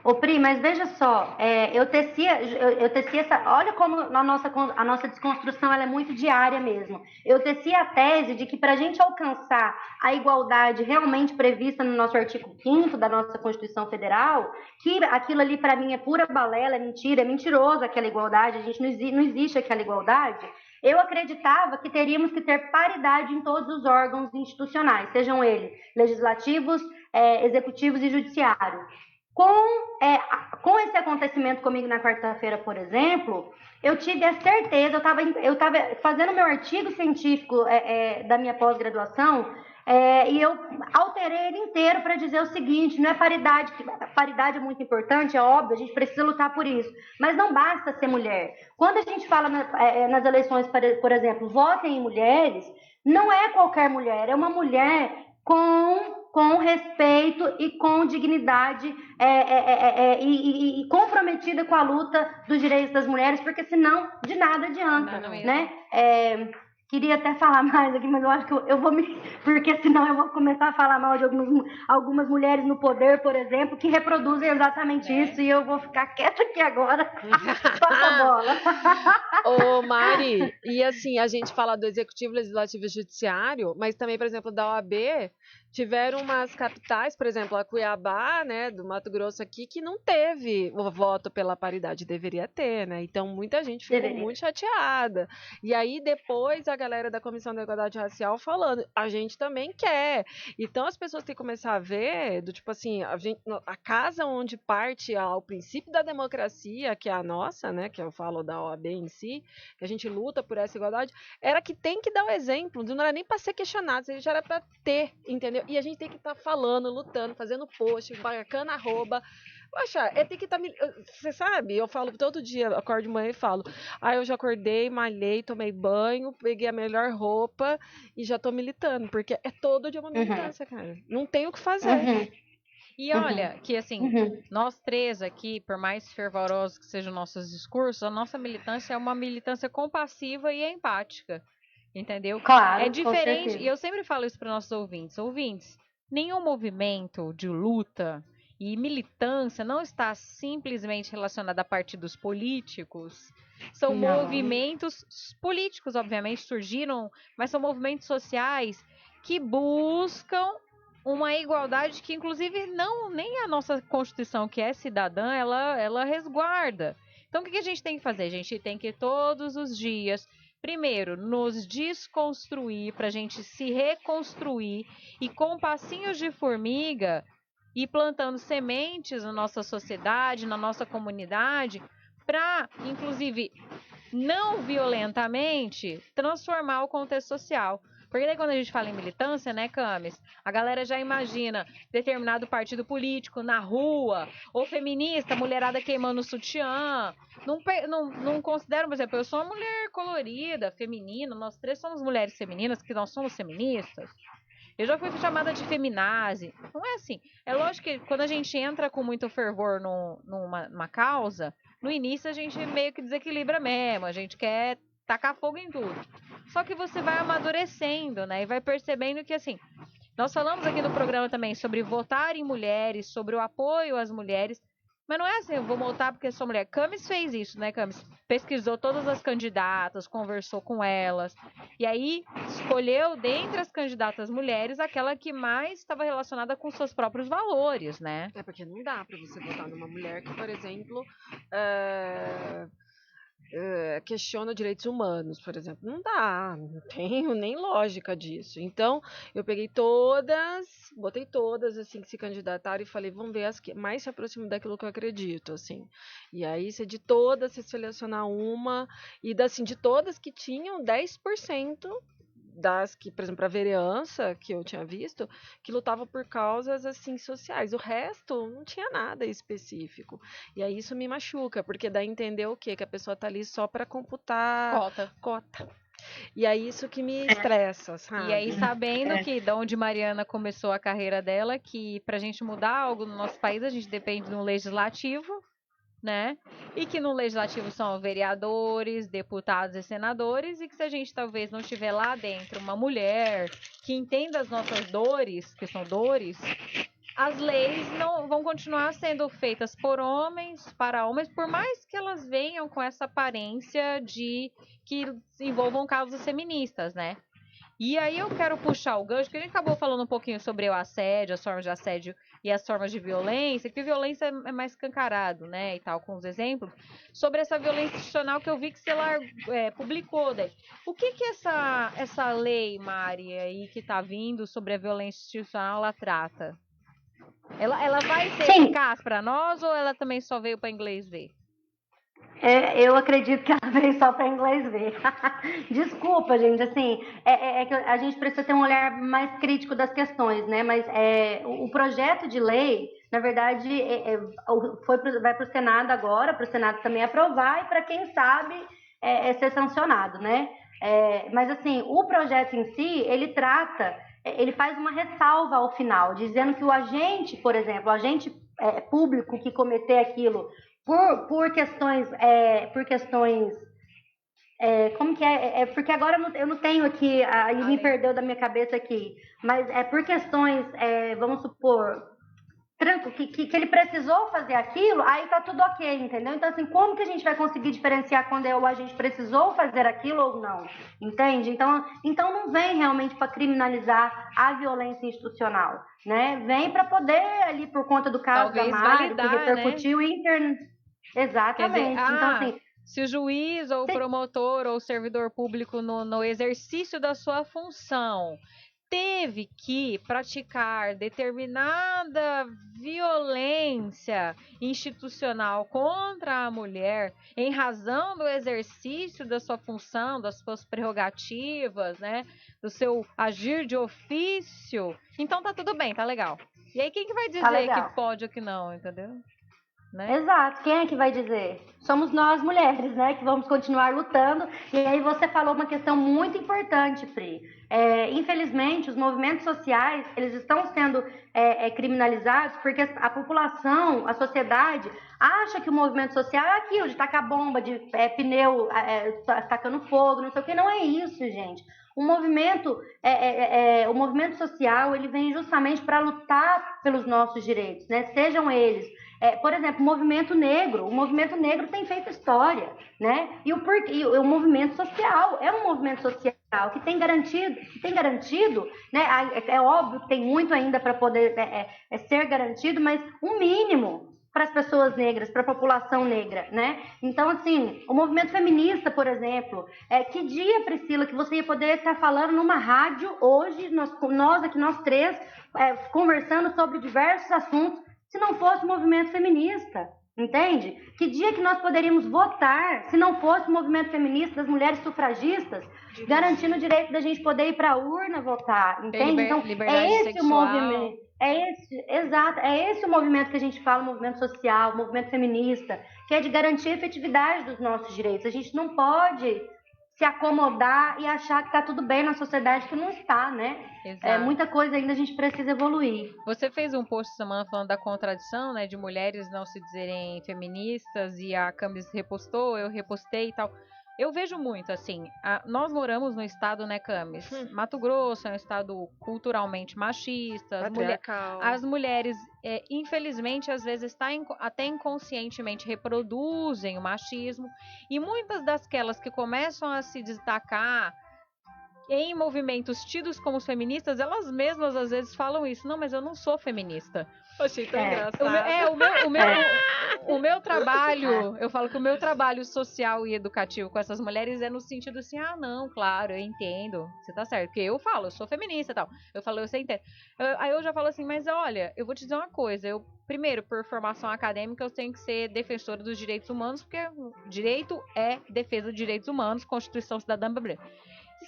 Ô Pri, mas veja só, eu teci essa. Olha como a nossa desconstrução ela é muito diária mesmo. Eu teci a tese de que para a gente alcançar a igualdade realmente prevista no nosso artigo 5º da nossa Constituição Federal, que aquilo ali para mim é pura balela, é mentira, é mentiroso aquela igualdade, a gente não existe aquela igualdade. Eu acreditava que teríamos que ter paridade em todos os órgãos institucionais, sejam eles legislativos, executivos e judiciário. Com esse acontecimento comigo na quarta-feira, por exemplo, eu tive a certeza, eu estava fazendo meu artigo científico da minha pós-graduação, e eu alterei ele inteiro para dizer o seguinte, não é paridade, paridade é muito importante, é óbvio, a gente precisa lutar por isso, mas não basta ser mulher. Quando a gente fala nas eleições, por exemplo, votem em mulheres, não é qualquer mulher, é uma mulher com respeito e com dignidade e comprometida com a luta dos direitos das mulheres, porque senão de nada adianta, né? Queria até falar mais aqui, mas eu acho que eu vou porque senão eu vou começar a falar mal de algumas mulheres no poder, por exemplo, que reproduzem exatamente isso, e eu vou ficar quieta aqui agora. Passa a bola. Ô, Mari, e assim, a gente fala do Executivo, Legislativo e Judiciário, mas também, por exemplo, da OAB, tiveram umas capitais, por exemplo, a Cuiabá, né, do Mato Grosso aqui, que não teve o voto pela paridade, deveria ter, né? Então, muita gente ficou muito chateada. E aí, depois, a galera da Comissão da Igualdade Racial falando, a gente também quer. Então, as pessoas têm que começar a ver, do tipo assim, a casa onde parte ao princípio da democracia, que é a nossa, né, que eu falo da OAB em si, que a gente luta por essa igualdade, era que tem que dar o exemplo, não era nem para ser questionado, já era para ter, entendeu? E a gente tem que estar falando, lutando, fazendo post, marcando arroba. Poxa, tem que estar... Você sabe, eu falo todo dia, acordo de manhã e falo, eu já acordei, malhei, tomei banho, peguei a melhor roupa e já tô militando, porque é todo dia uma militância, cara. Não tem o que fazer. E olha, que assim, nós três aqui, por mais fervorosos que sejam nossos discursos, a nossa militância é uma militância compassiva e empática. Entendeu? Claro, é diferente, e eu sempre falo isso para nossos ouvintes, nenhum movimento de luta e militância não está simplesmente relacionado a partidos políticos, são movimentos políticos, obviamente, surgiram, mas são movimentos sociais que buscam uma igualdade que, inclusive, nem a nossa Constituição, que é cidadã, ela resguarda. Então, o que a gente tem que fazer? A gente tem que todos os dias... Primeiro, nos desconstruir para a gente se reconstruir e com passinhos de formiga ir plantando sementes na nossa sociedade, na nossa comunidade, para, inclusive, não violentamente, transformar o contexto social. Porque daí quando a gente fala em militância, né, Camis, a galera já imagina determinado partido político na rua, ou feminista, mulherada queimando o sutiã. Não considero, por exemplo, eu sou uma mulher colorida, feminina, nós três somos mulheres femininas, que nós somos feministas. Eu já fui chamada de feminazi. Não é assim. É lógico que quando a gente entra com muito fervor numa causa, no início a gente meio que desequilibra mesmo, a gente quer tacar fogo em tudo. Só que você vai amadurecendo, né? E vai percebendo que, assim, nós falamos aqui no programa também sobre votar em mulheres, sobre o apoio às mulheres. Mas não é assim, eu vou votar porque sou mulher. Camis fez isso, né, Camis? Pesquisou todas as candidatas, conversou com elas. E aí, escolheu, dentre as candidatas mulheres, aquela que mais estava relacionada com seus próprios valores, né? É porque não dá pra você votar numa mulher que, por exemplo, questiona direitos humanos, por exemplo. Não dá, não tenho nem lógica disso. Então, eu peguei botei todas, assim, que se candidataram e falei, vamos ver as que mais se aproximam daquilo que eu acredito, assim. E aí, de todas, você selecionar uma, e assim, de todas que tinham 10%, das que, por exemplo, a vereança que eu tinha visto, que lutava por causas assim sociais. O resto não tinha nada específico. E aí isso me machuca, porque dá a entender o quê? Que a pessoa tá ali só para computar cota. E aí isso que me estressa, sabe? E aí, sabendo que de onde Mariana começou a carreira dela, que pra gente mudar algo no nosso país, a gente depende de um legislativo, né? E que no legislativo são vereadores, deputados e senadores, e que se a gente talvez não tiver lá dentro uma mulher que entenda as nossas dores, que são dores, as leis não vão continuar sendo feitas por homens, para homens, por mais que elas venham com essa aparência de que envolvam causas feministas, né? E aí eu quero puxar o gancho, que a gente acabou falando um pouquinho sobre o assédio, as formas de assédio e as formas de violência, que violência é mais escancarado, né, e tal, com os exemplos, sobre essa violência institucional que eu vi que você publicou, daí. O que essa lei, Mari, aí que tá vindo sobre a violência institucional, ela trata? Ela vai ser eficaz para nós ou ela também só veio para inglês ver? Eu acredito que ela veio só para inglês ver. Desculpa, gente, assim, é que a gente precisa ter um olhar mais crítico das questões, né? Mas o projeto de lei, na verdade, vai para o Senado agora, para o Senado também aprovar e para quem sabe ser sancionado, né? Mas assim, o projeto em si, ele faz uma ressalva ao final, dizendo que o agente, por exemplo, o agente público que cometer aquilo por questões como que é? Porque agora eu não tenho aqui, aí me perdeu da minha cabeça aqui, mas por questões, vamos supor, que ele precisou fazer aquilo, aí tá tudo ok, entendeu? Então, assim, como que a gente vai conseguir diferenciar quando o agente precisou fazer aquilo ou não? Entende? Então não vem realmente para criminalizar a violência institucional, né? Vem para poder, ali, por conta do caso talvez da Mari, validar, que repercutiu, né? Exatamente. Quer dizer, então, assim, se o juiz ou o promotor ou o servidor público no exercício da sua função teve que praticar determinada violência institucional contra a mulher em razão do exercício da sua função, das suas prerrogativas, né, do seu agir de ofício, então tá tudo bem, tá legal. E aí quem que vai dizer que pode ou que não, entendeu? Né? Exato, quem é que vai dizer? Somos nós mulheres, né, que vamos continuar lutando. E aí você falou uma questão muito importante, Pri. Infelizmente, os movimentos sociais, eles estão sendo criminalizados porque a população, a sociedade, acha que o movimento social é aquilo, de tacar bomba, de pneu tacando fogo, não sei o que. Não é isso, gente. O movimento social, ele vem justamente para lutar pelos nossos direitos, né? Sejam eles por exemplo, o movimento negro tem feito história, né? E o movimento social é um movimento social que tem garantido, né? É óbvio que tem muito ainda para poder ser garantido, mas um mínimo para as pessoas negras, para a população negra, né? Então, assim, o movimento feminista, por exemplo, que dia, Priscila, que você ia poder estar falando numa rádio hoje, nós aqui, nós três, conversando sobre diversos assuntos, se não fosse o movimento feminista, Entende? Que dia que nós poderíamos votar se não fosse o movimento feminista das mulheres sufragistas garantindo o direito da gente poder ir para a urna votar, entende? Então, liberdade esse sexual. o movimento. Exato, é esse o movimento que a gente fala, o movimento social, o movimento feminista, que é de garantir a efetividade dos nossos direitos. A gente não pode se acomodar e achar que está tudo bem na sociedade, que não está, né? Exato. Muita coisa ainda a gente precisa evoluir. Você fez um post semana falando da contradição, né, de mulheres não se dizerem feministas, e a Camis repostou, eu repostei e tal. Eu vejo muito, assim, nós moramos no estado, né, Camis? Mato Grosso é um estado culturalmente machista. As mulheres, infelizmente, às vezes até inconscientemente reproduzem o machismo. E muitas daquelas que começam a se destacar em movimentos tidos como feministas, elas mesmas às vezes falam isso. Não, mas eu não sou feminista. Achei tão engraçado. O meu trabalho, eu falo que o meu trabalho social e educativo com essas mulheres é no sentido assim, não, claro, eu entendo, você tá certo, porque eu falo, eu sou feminista e tal, eu falo, você entende. Aí eu já falo assim, mas olha, eu vou te dizer uma coisa, primeiro, por formação acadêmica, eu tenho que ser defensora dos direitos humanos, porque direito é defesa dos direitos humanos, Constituição Cidadã Brasileira.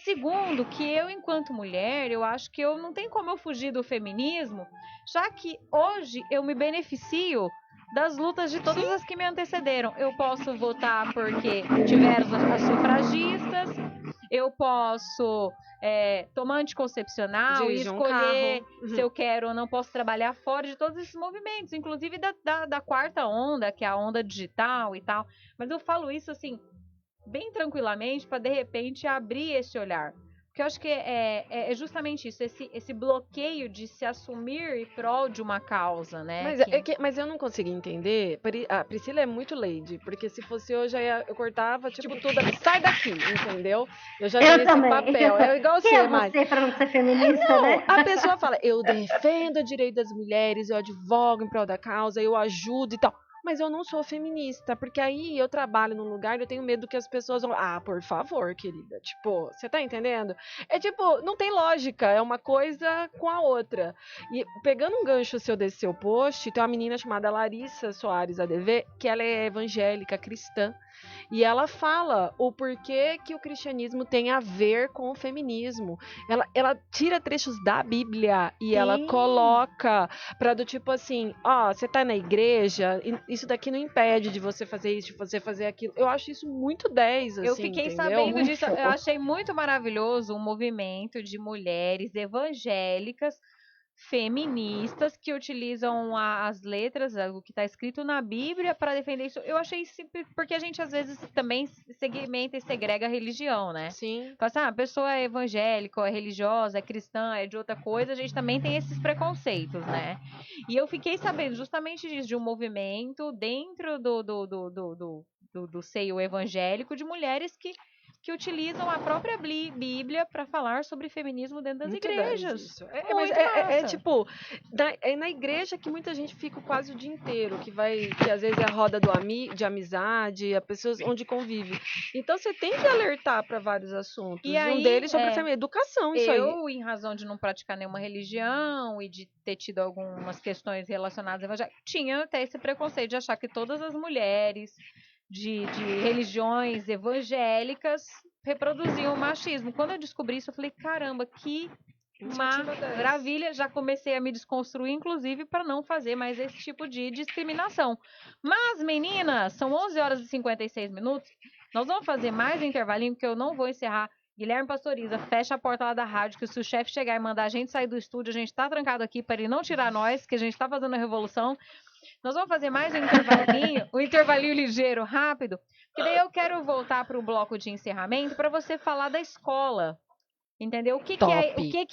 Segundo, que eu, enquanto mulher, eu acho que eu não tenho como eu fugir do feminismo, já que hoje eu me beneficio das lutas de todas as que me antecederam. Eu posso votar porque tiveram as sufragistas, eu posso tomar anticoncepcional e escolher se eu quero ou não, posso trabalhar fora de todos esses movimentos, inclusive da quarta onda, que é a onda digital e tal. Mas eu falo isso assim, bem tranquilamente, para de repente abrir esse olhar. Porque eu acho que é justamente isso, esse bloqueio de se assumir em prol de uma causa, né? Mas eu não consigo entender. A Priscila é muito lady, porque se fosse hoje eu cortava tipo tudo. Sai daqui, entendeu? Eu já tenho esse papel. É igual Quem é mas você para não ser feminista, né? A pessoa fala, eu defendo o direito das mulheres, eu advogo em prol da causa, eu ajudo e tal. Mas eu não sou feminista, porque aí eu trabalho num lugar e eu tenho medo que as pessoas vão... por favor, querida. Tipo, você tá entendendo? É tipo, não tem lógica, é uma coisa com a outra. E pegando um gancho seu desse seu post, tem uma menina chamada Larissa Soares ADV, que ela é evangélica, cristã. E ela fala o porquê que o cristianismo tem a ver com o feminismo. Ela tira trechos da Bíblia e ela coloca pra do tipo assim, você tá na igreja, isso daqui não impede de você fazer isso, de você fazer aquilo. Eu acho isso muito 10, assim, eu fiquei entendeu? sabendo disso, eu achei muito maravilhoso um movimento de mulheres evangélicas feministas que utilizam as letras, o que está escrito na Bíblia para defender isso. Eu achei simples, porque a gente às vezes também segmenta e segrega a religião, né? Sim. Fala assim, a pessoa é evangélica, é religiosa, é cristã, é de outra coisa, a gente também tem esses preconceitos, né? E eu fiquei sabendo justamente disso, de um movimento dentro do seio evangélico de mulheres que utilizam a própria Bíblia para falar sobre feminismo dentro das igrejas. Isso. Mas tipo, na igreja que muita gente fica quase o dia inteiro, que às vezes é a roda de amizade, a pessoas onde convive. Então você tem que alertar para vários assuntos. E um deles sobre educação, isso aí. Eu, em razão de não praticar nenhuma religião e de ter tido algumas questões relacionadas ao evangelho, tinha até esse preconceito de achar que todas as mulheres de religiões evangélicas reproduziam o machismo. Quando eu descobri isso, eu falei, caramba, que maravilha. Já comecei a me desconstruir, inclusive, para não fazer mais esse tipo de discriminação. Mas, meninas, são 11 horas e 56 minutos. Nós vamos fazer mais um intervalinho, porque eu não vou encerrar. Guilherme Pastoriza, fecha a porta lá da rádio, que se o chefe chegar e mandar a gente sair do estúdio, a gente tá trancado aqui para ele não tirar nós, que a gente tá fazendo a revolução. Nós vamos fazer mais um intervalinho ligeiro, rápido, que daí eu quero voltar para o bloco de encerramento para você falar da escola, entendeu? O que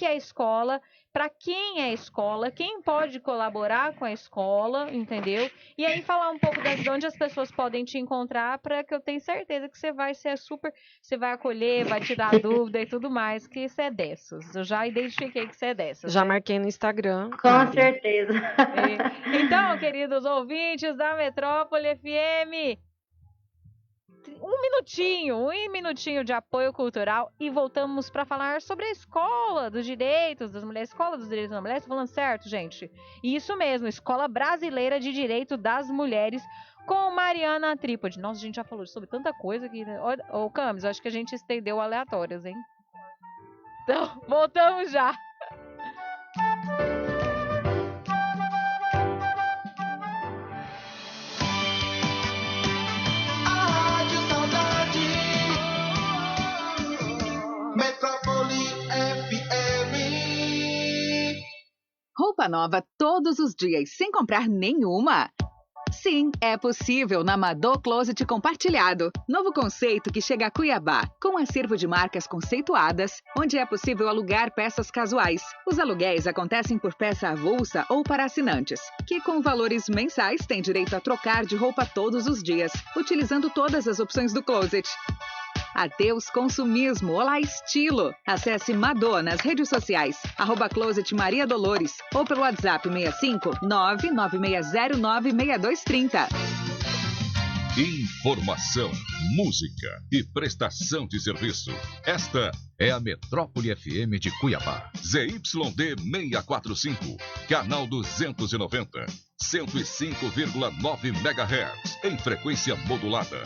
é a escola, para quem é a escola, quem pode colaborar com a escola, entendeu? E aí falar um pouco de onde as pessoas podem te encontrar, para que eu tenha certeza que você vai ser você vai acolher, vai tirar dúvida e tudo mais, que isso é dessas. Eu já identifiquei que você é dessas. Já marquei no Instagram. Com certeza. Então, queridos ouvintes da Metrópole FM, um minutinho de apoio cultural e voltamos para falar sobre a escola dos direitos das mulheres. Escola dos direitos das mulheres, tô falando certo, gente? Isso mesmo, Escola Brasileira de Direito das Mulheres, com Mariana Trípode. Nossa, a gente já falou sobre tanta coisa aqui, né? Ô, Camis, acho que a gente estendeu aleatórias, hein? Então, voltamos já. Metrópole FM. Roupa nova todos os dias, sem comprar nenhuma? Sim, é possível na Madô Closet Compartilhado. Novo conceito que chega a Cuiabá, com um acervo de marcas conceituadas, onde é possível alugar peças casuais. Os aluguéis acontecem por peça avulsa ou para assinantes, que com valores mensais têm direito a trocar de roupa todos os dias, utilizando todas as opções do closet. Adeus consumismo, olá estilo. Acesse Madô nas redes sociais, @Closet Maria Dolores ou pelo WhatsApp 65 996096230. Informação, música e prestação de serviço. Esta é a Metrópole FM de Cuiabá. ZYD 645, canal 290, 105,9 MHz, em frequência modulada.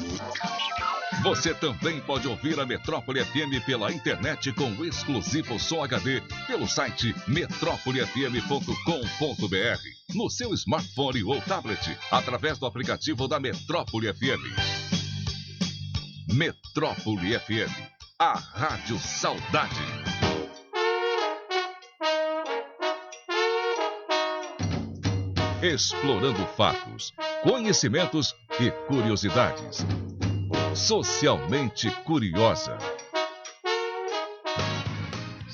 Você também pode ouvir a Metrópole FM pela internet com exclusivo som HD pelo site metrópolefm.com.br, no seu smartphone ou tablet, através do aplicativo da Metrópole FM. Metrópole FM, a Rádio Saudade. Explorando fatos, conhecimentos e curiosidades. Socialmente curiosa.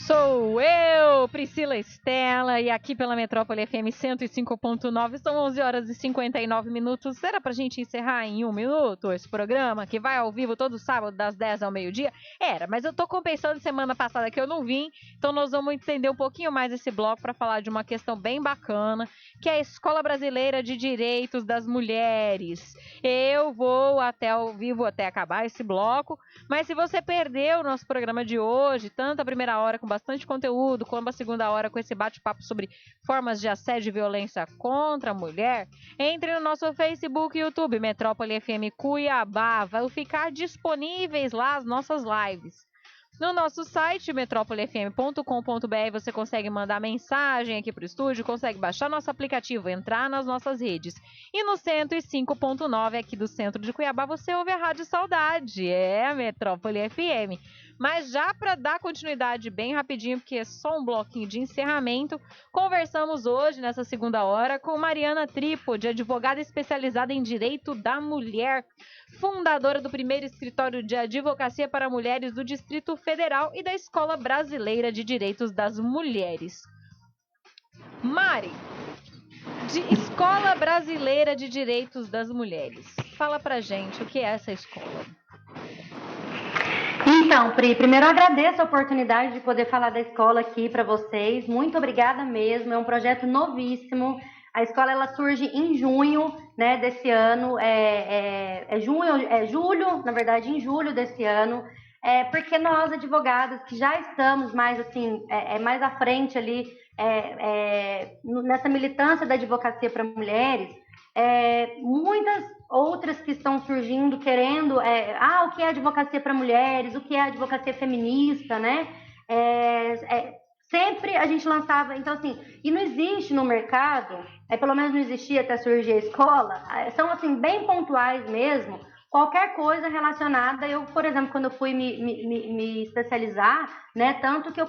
Sou eu, Priscila Estela, e aqui pela Metrópole FM 105.9, são 11 horas e 59 minutos. Era pra gente encerrar em 1 minuto esse programa, que vai ao vivo todo sábado das 10 ao meio-dia? Era, mas eu tô compensando semana passada que eu não vim, então nós vamos entender um pouquinho mais esse bloco para falar de uma questão bem bacana, que é a Escola Brasileira de Direitos das Mulheres. Eu vou até ao vivo, até acabar esse bloco, mas se você perdeu o nosso programa de hoje, tanto a primeira hora com bastante conteúdo, como a segunda hora com esse bate-papo sobre formas de assédio e violência contra a mulher, entre no nosso Facebook e YouTube, Metrópole FM Cuiabá. Vão ficar disponíveis lá as nossas lives. No nosso site, metrópolefm.com.br, você consegue mandar mensagem aqui para o estúdio, consegue baixar nosso aplicativo, entrar nas nossas redes. E no 105.9 aqui do centro de Cuiabá, você ouve a Rádio Saudade, a Metrópole FM. Mas já para dar continuidade bem rapidinho, porque é só um bloquinho de encerramento, conversamos hoje, nessa segunda hora, com Mariana Trípode, advogada especializada em direito da mulher, fundadora do primeiro escritório de advocacia para mulheres do Distrito Federal e da Escola Brasileira de Direitos das Mulheres. Mari, de Escola Brasileira de Direitos das Mulheres, fala pra gente o que é essa escola. Então, Pri, primeiro eu agradeço a oportunidade de poder falar da escola aqui para vocês. Muito obrigada mesmo, é um projeto novíssimo. A escola ela surge em junho, né, desse ano, julho, na verdade, em julho desse ano, porque nós, advogadas, que já estamos mais assim, mais à frente ali, nessa militância da advocacia para mulheres, muitas outras que estão surgindo querendo, o que é advocacia para mulheres, o que é advocacia feminista, né? Sempre a gente lançava, então assim, e não existe no mercado, pelo menos não existia até surgir a escola, são assim, bem pontuais mesmo, qualquer coisa relacionada. Eu, por exemplo, quando eu fui me especializar, né, tanto que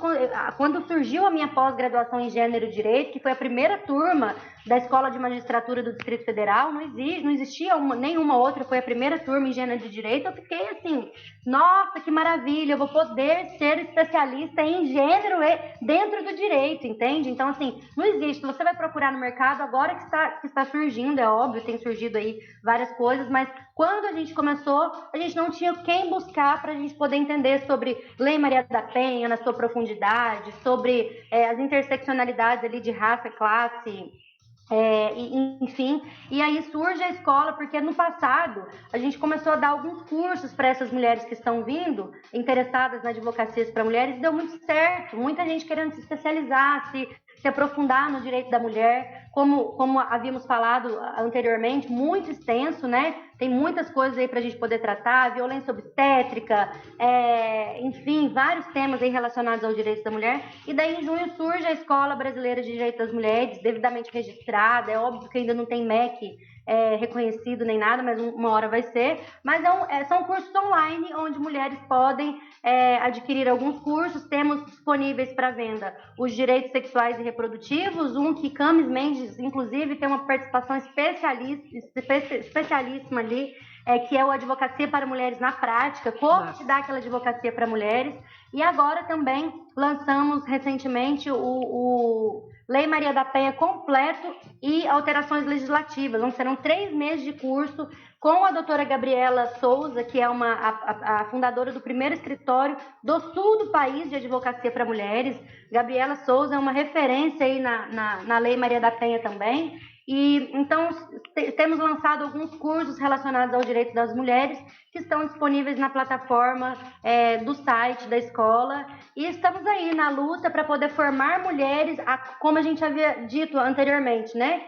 quando surgiu a minha pós-graduação em Gênero e Direito, que foi a primeira turma da Escola de Magistratura do Distrito Federal, não existia nenhuma outra, foi a primeira turma em Gênero e Direito, eu fiquei assim, nossa, que maravilha, eu vou poder ser especialista em gênero dentro do direito, entende? Então, assim, não existe, você vai procurar no mercado agora que está surgindo, é óbvio, tem surgido aí várias coisas, mas quando a gente começou, a gente não tinha quem buscar para a gente poder entender sobre Lei Maria da Penha na sua profundidade, sobre as interseccionalidades ali de raça, classe, enfim, e aí surge a escola, porque no passado a gente começou a dar alguns cursos para essas mulheres que estão vindo, interessadas na advocacia para mulheres, e deu muito certo, muita gente querendo se especializar, se aprofundar no direito da mulher, como havíamos falado anteriormente, muito extenso, né? Tem muitas coisas aí para a gente poder tratar, violência obstétrica, enfim, vários temas aí relacionados aos direitos da mulher. E daí em junho surge a Escola Brasileira de Direitos das Mulheres, devidamente registrada. É óbvio que ainda não tem MEC reconhecido nem nada, mas uma hora vai ser. Mas são cursos online onde mulheres podem adquirir alguns cursos. Temos disponíveis para venda os direitos sexuais e reprodutivos, um que Camis Mendes, inclusive, tem uma participação especialíssima ali, que é o Advocacia para Mulheres na Prática, como se dá aquela advocacia para mulheres. E agora também lançamos recentemente o Lei Maria da Penha completo e alterações legislativas. Serão 3 meses de curso com a doutora Gabriela Souza, que é a fundadora do primeiro escritório do sul do país de advocacia para mulheres. Gabriela Souza é uma referência aí na Lei Maria da Penha também. E então temos lançado alguns cursos relacionados ao direito das mulheres que estão disponíveis na plataforma do site da escola, e estamos aí na luta para poder formar mulheres, como a gente havia dito anteriormente, né?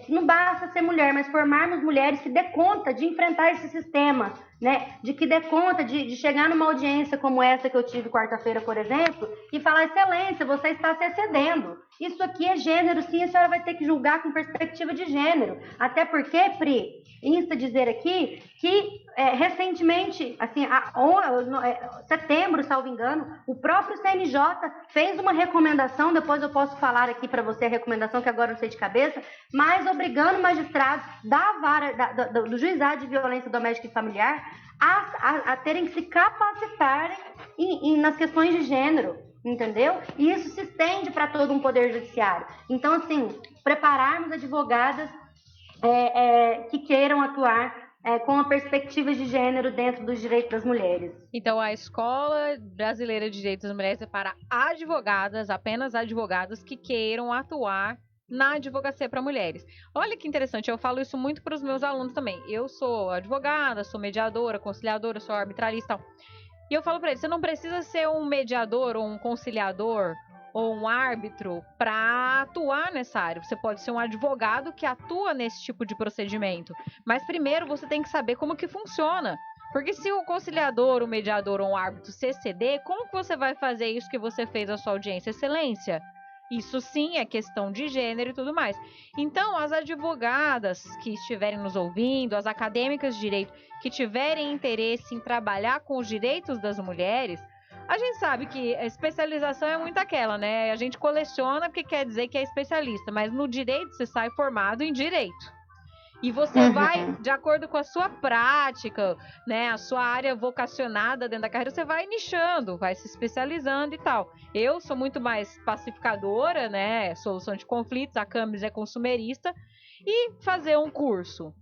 Não basta ser mulher, mas formarmos mulheres que dê conta de enfrentar esse sistema, né? De que dê conta de chegar numa audiência como essa que eu tive quarta-feira, por exemplo, e falar: excelência, você está se excedendo. Isso aqui é gênero, sim, a senhora vai ter que julgar com perspectiva de gênero. Até porque, Pri, insta dizer aqui que recentemente, assim, setembro, salvo engano, o próprio CNJ fez uma recomendação, depois eu posso falar aqui para você a recomendação, que agora eu não sei de cabeça, mas obrigando magistrados da vara, do juizado de violência doméstica e familiar a terem que se capacitarem nas questões de gênero, entendeu? E isso se estende para todo um poder judiciário. Então, assim, prepararmos advogadas que queiram atuar com a perspectiva de gênero dentro dos direitos das mulheres. Então, a Escola Brasileira de Direitos das Mulheres é para advogadas, apenas advogadas que queiram atuar na advocacia para mulheres. Olha que interessante, eu falo isso muito para os meus alunos também. Eu sou advogada, sou mediadora, conciliadora, sou arbitralista. E eu falo para eles: você não precisa ser um mediador ou um conciliador ou um árbitro para atuar nessa área. Você pode ser um advogado que atua nesse tipo de procedimento. Mas primeiro você tem que saber como que funciona. Porque se o conciliador, o mediador ou um árbitro se exceder, como que você vai fazer isso que você fez na sua audiência? Excelência. Isso sim é questão de gênero e tudo mais. Então, as advogadas que estiverem nos ouvindo, as acadêmicas de direito que tiverem interesse em trabalhar com os direitos das mulheres, a gente sabe que a especialização é muito aquela, né? A gente coleciona porque quer dizer que é especialista, mas no direito você sai formado em direito. E você vai, de acordo com a sua prática, né, a sua área vocacionada dentro da carreira, você vai nichando, vai se especializando e tal. Eu sou muito mais pacificadora, né, solução de conflitos, a Camis é consumerista, e fazer um curso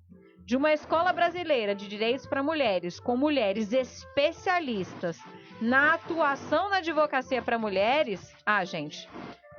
de uma escola brasileira de direitos para mulheres, com mulheres especialistas na atuação na advocacia para mulheres, gente...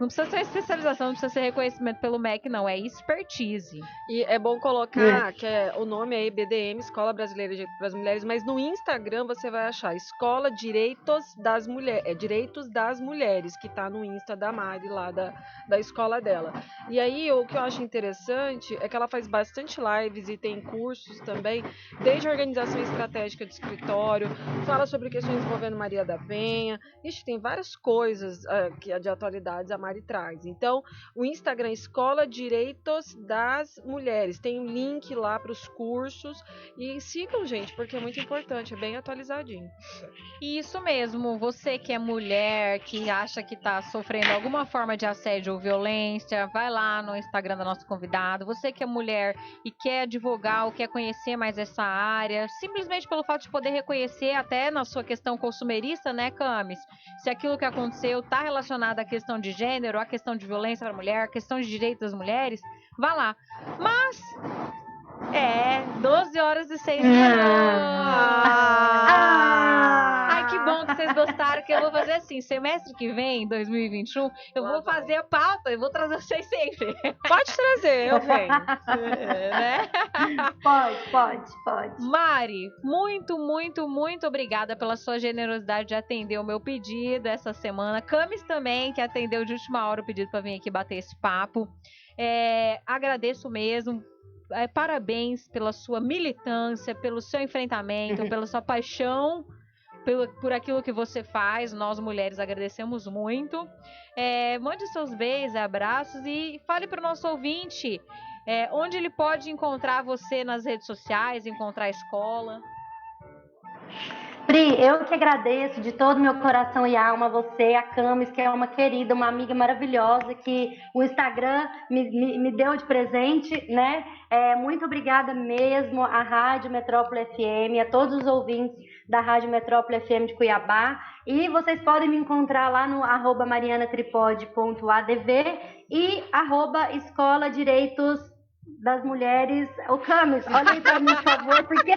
Não precisa ser especialização, não precisa ser reconhecimento pelo MEC, não. É expertise. E é bom colocar que o nome é EBDM, Escola Brasileira de Direitos das Mulheres, mas no Instagram você vai achar Escola Direitos das Mulheres, Direitos das Mulheres, que tá no Insta da Mari, lá da escola dela. E aí, o que eu acho interessante é que ela faz bastante lives e tem cursos também, desde organização estratégica de escritório, fala sobre questões envolvendo Maria da Penha. Ixi, tem várias coisas de atualidades a Mari traz. Então, o Instagram Escola Direitos das Mulheres. Tem um link lá para os cursos. E sigam, gente, porque é muito importante. É bem atualizadinho. Isso mesmo. Você que é mulher, que acha que está sofrendo alguma forma de assédio ou violência, vai lá no Instagram da nossa convidada. Você que é mulher e quer advogar ou quer conhecer mais essa área, simplesmente pelo fato de poder reconhecer até na sua questão consumerista, né, Camis? Se aquilo que aconteceu está relacionado à questão de gênero, a questão de violência para a mulher, a questão de direitos das mulheres, vá lá. Mas 12 horas e 6 minutos. Ai, que bom que vocês gostaram, que eu vou fazer assim, semestre que vem, 2021, eu vou fazer a pauta, eu vou trazer vocês sempre. Pode trazer, eu venho. Né? Pode. Mari, muito, muito, muito obrigada pela sua generosidade de atender o meu pedido essa semana. Camis também, que atendeu de última hora o pedido para vir aqui bater esse papo. Agradeço mesmo. Parabéns pela sua militância, pelo seu enfrentamento, pela sua paixão por aquilo que você faz. Nós, mulheres, agradecemos muito. Mande seus beijos, abraços e fale para o nosso ouvinte onde ele pode encontrar você nas redes sociais, encontrar a escola. Pri, eu que agradeço de todo meu coração e alma você, a Camis, que é uma querida, uma amiga maravilhosa, que o Instagram me deu de presente, né? Muito obrigada mesmo à Rádio Metrópole FM, a todos os ouvintes da Rádio Metrópole FM de Cuiabá. E vocês podem me encontrar lá no @marianatripode.adv e @Escola Direitos das Mulheres. Ô, Camis, olha aí pra mim, por favor, porque...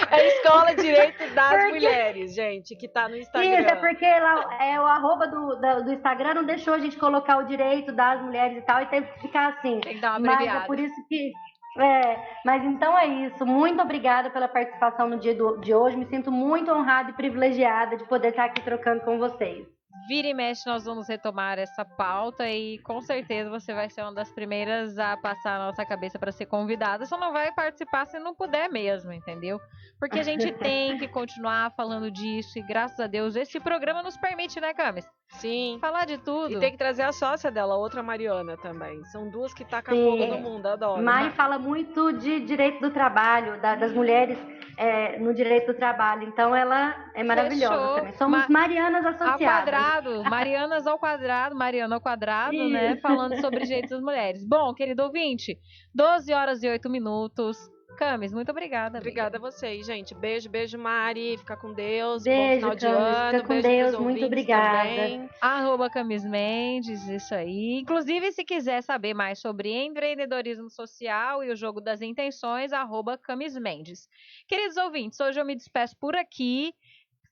É a Escola Direito das Mulheres, gente, que tá no Instagram. Isso, é porque lá, o arroba do Instagram não deixou a gente colocar o direito das mulheres e tal, e teve que ficar assim. Tem que dar uma abreviada. Mas é por isso que... mas então é isso. Muito obrigada pela participação no dia de hoje. Me sinto muito honrada e privilegiada de poder estar aqui trocando com vocês. Vira e mexe, nós vamos retomar essa pauta e com certeza você vai ser uma das primeiras a passar a nossa cabeça para ser convidada. Só não vai participar se não puder mesmo, entendeu? Porque a gente tem que continuar falando disso e graças a Deus esse programa nos permite, né, Camis? Sim. Falar de tudo. E tem que trazer a sócia dela, outra Mariana também. São duas que tacam fogo no mundo, adoro. Mari fala muito de direito do trabalho, das mulheres no direito do trabalho. Então ela é maravilhosa. Fechou. Também. Somos Marianas associadas. Ao quadrado, Marianas ao quadrado, Mariana ao quadrado, né? Falando sobre direitos das mulheres. Bom, querido ouvinte, 12h08. Camis, muito obrigada. Obrigada a vocês, gente. Beijo, beijo, Mari. Fica com Deus. Beijo, bom final de Camis. ano. Fica com Deus. Muito obrigada. Também. @Camis Mendes, isso aí. Inclusive, se quiser saber mais sobre empreendedorismo social e o jogo das intenções, @Camis Mendes. Queridos ouvintes, hoje eu me despeço por aqui.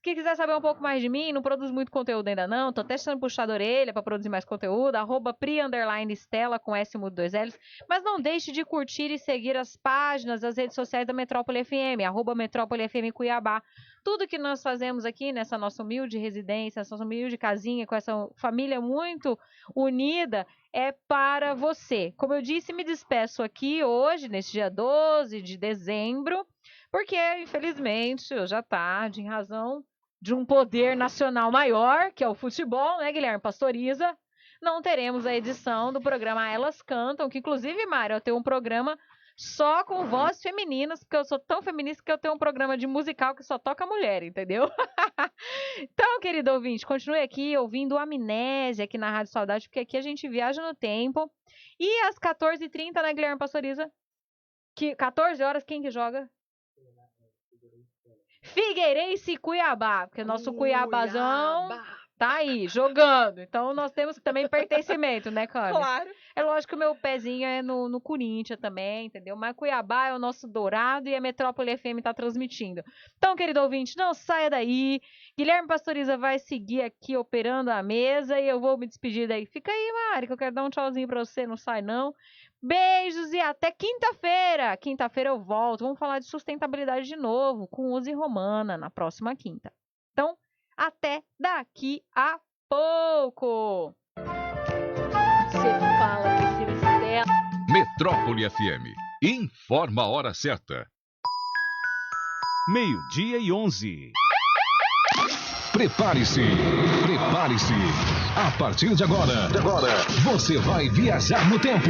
Quem quiser saber um pouco mais de mim, não produzo muito conteúdo ainda não, tô até sendo puxado a orelha para produzir mais conteúdo, @Pri_Estela com S mudo 2 L's, mas não deixe de curtir e seguir as páginas, as redes sociais da Metrópole FM, @Metrópole FM Cuiabá. Tudo que nós fazemos aqui nessa nossa humilde residência, essa nossa humilde casinha, com essa família muito unida, é para você. Como eu disse, me despeço aqui hoje, nesse dia 12 de dezembro, porque, infelizmente, hoje à tarde, em razão de um poder nacional maior, que é o futebol, né, Guilherme Pastoriza, não teremos a edição do programa Elas Cantam, que inclusive, Mário, eu tenho um programa só com vozes femininas, porque eu sou tão feminista que eu tenho um programa de musical que só toca mulher, entendeu? Então, querido ouvinte, continue aqui ouvindo Amnésia aqui na Rádio Saudade, porque aqui a gente viaja no tempo. E às 14h30, né, Guilherme Pastoriza? 14 horas, quem que joga? Figueirense e Cuiabá, porque nosso Cuiabazão tá aí, jogando. Então nós temos também pertencimento, né, Câmbio? Claro. É lógico que o meu pezinho é no Corinthians também, entendeu? Mas Cuiabá é o nosso dourado e a Metrópole FM tá transmitindo. Então, querido ouvinte, não saia daí. Guilherme Pastoriza vai seguir aqui operando a mesa e eu vou me despedir daí. Fica aí, Mari, que eu quero dar um tchauzinho pra você, não sai não. Beijos e até quinta-feira. Quinta-feira eu volto. Vamos falar de sustentabilidade de novo com Uzi Romana na próxima quinta. Então, até daqui a pouco. Você fala que Estela. Metrópole FM. Informa a hora certa. 12:11. Prepare-se. Prepare-se. A partir de agora, você vai viajar no tempo.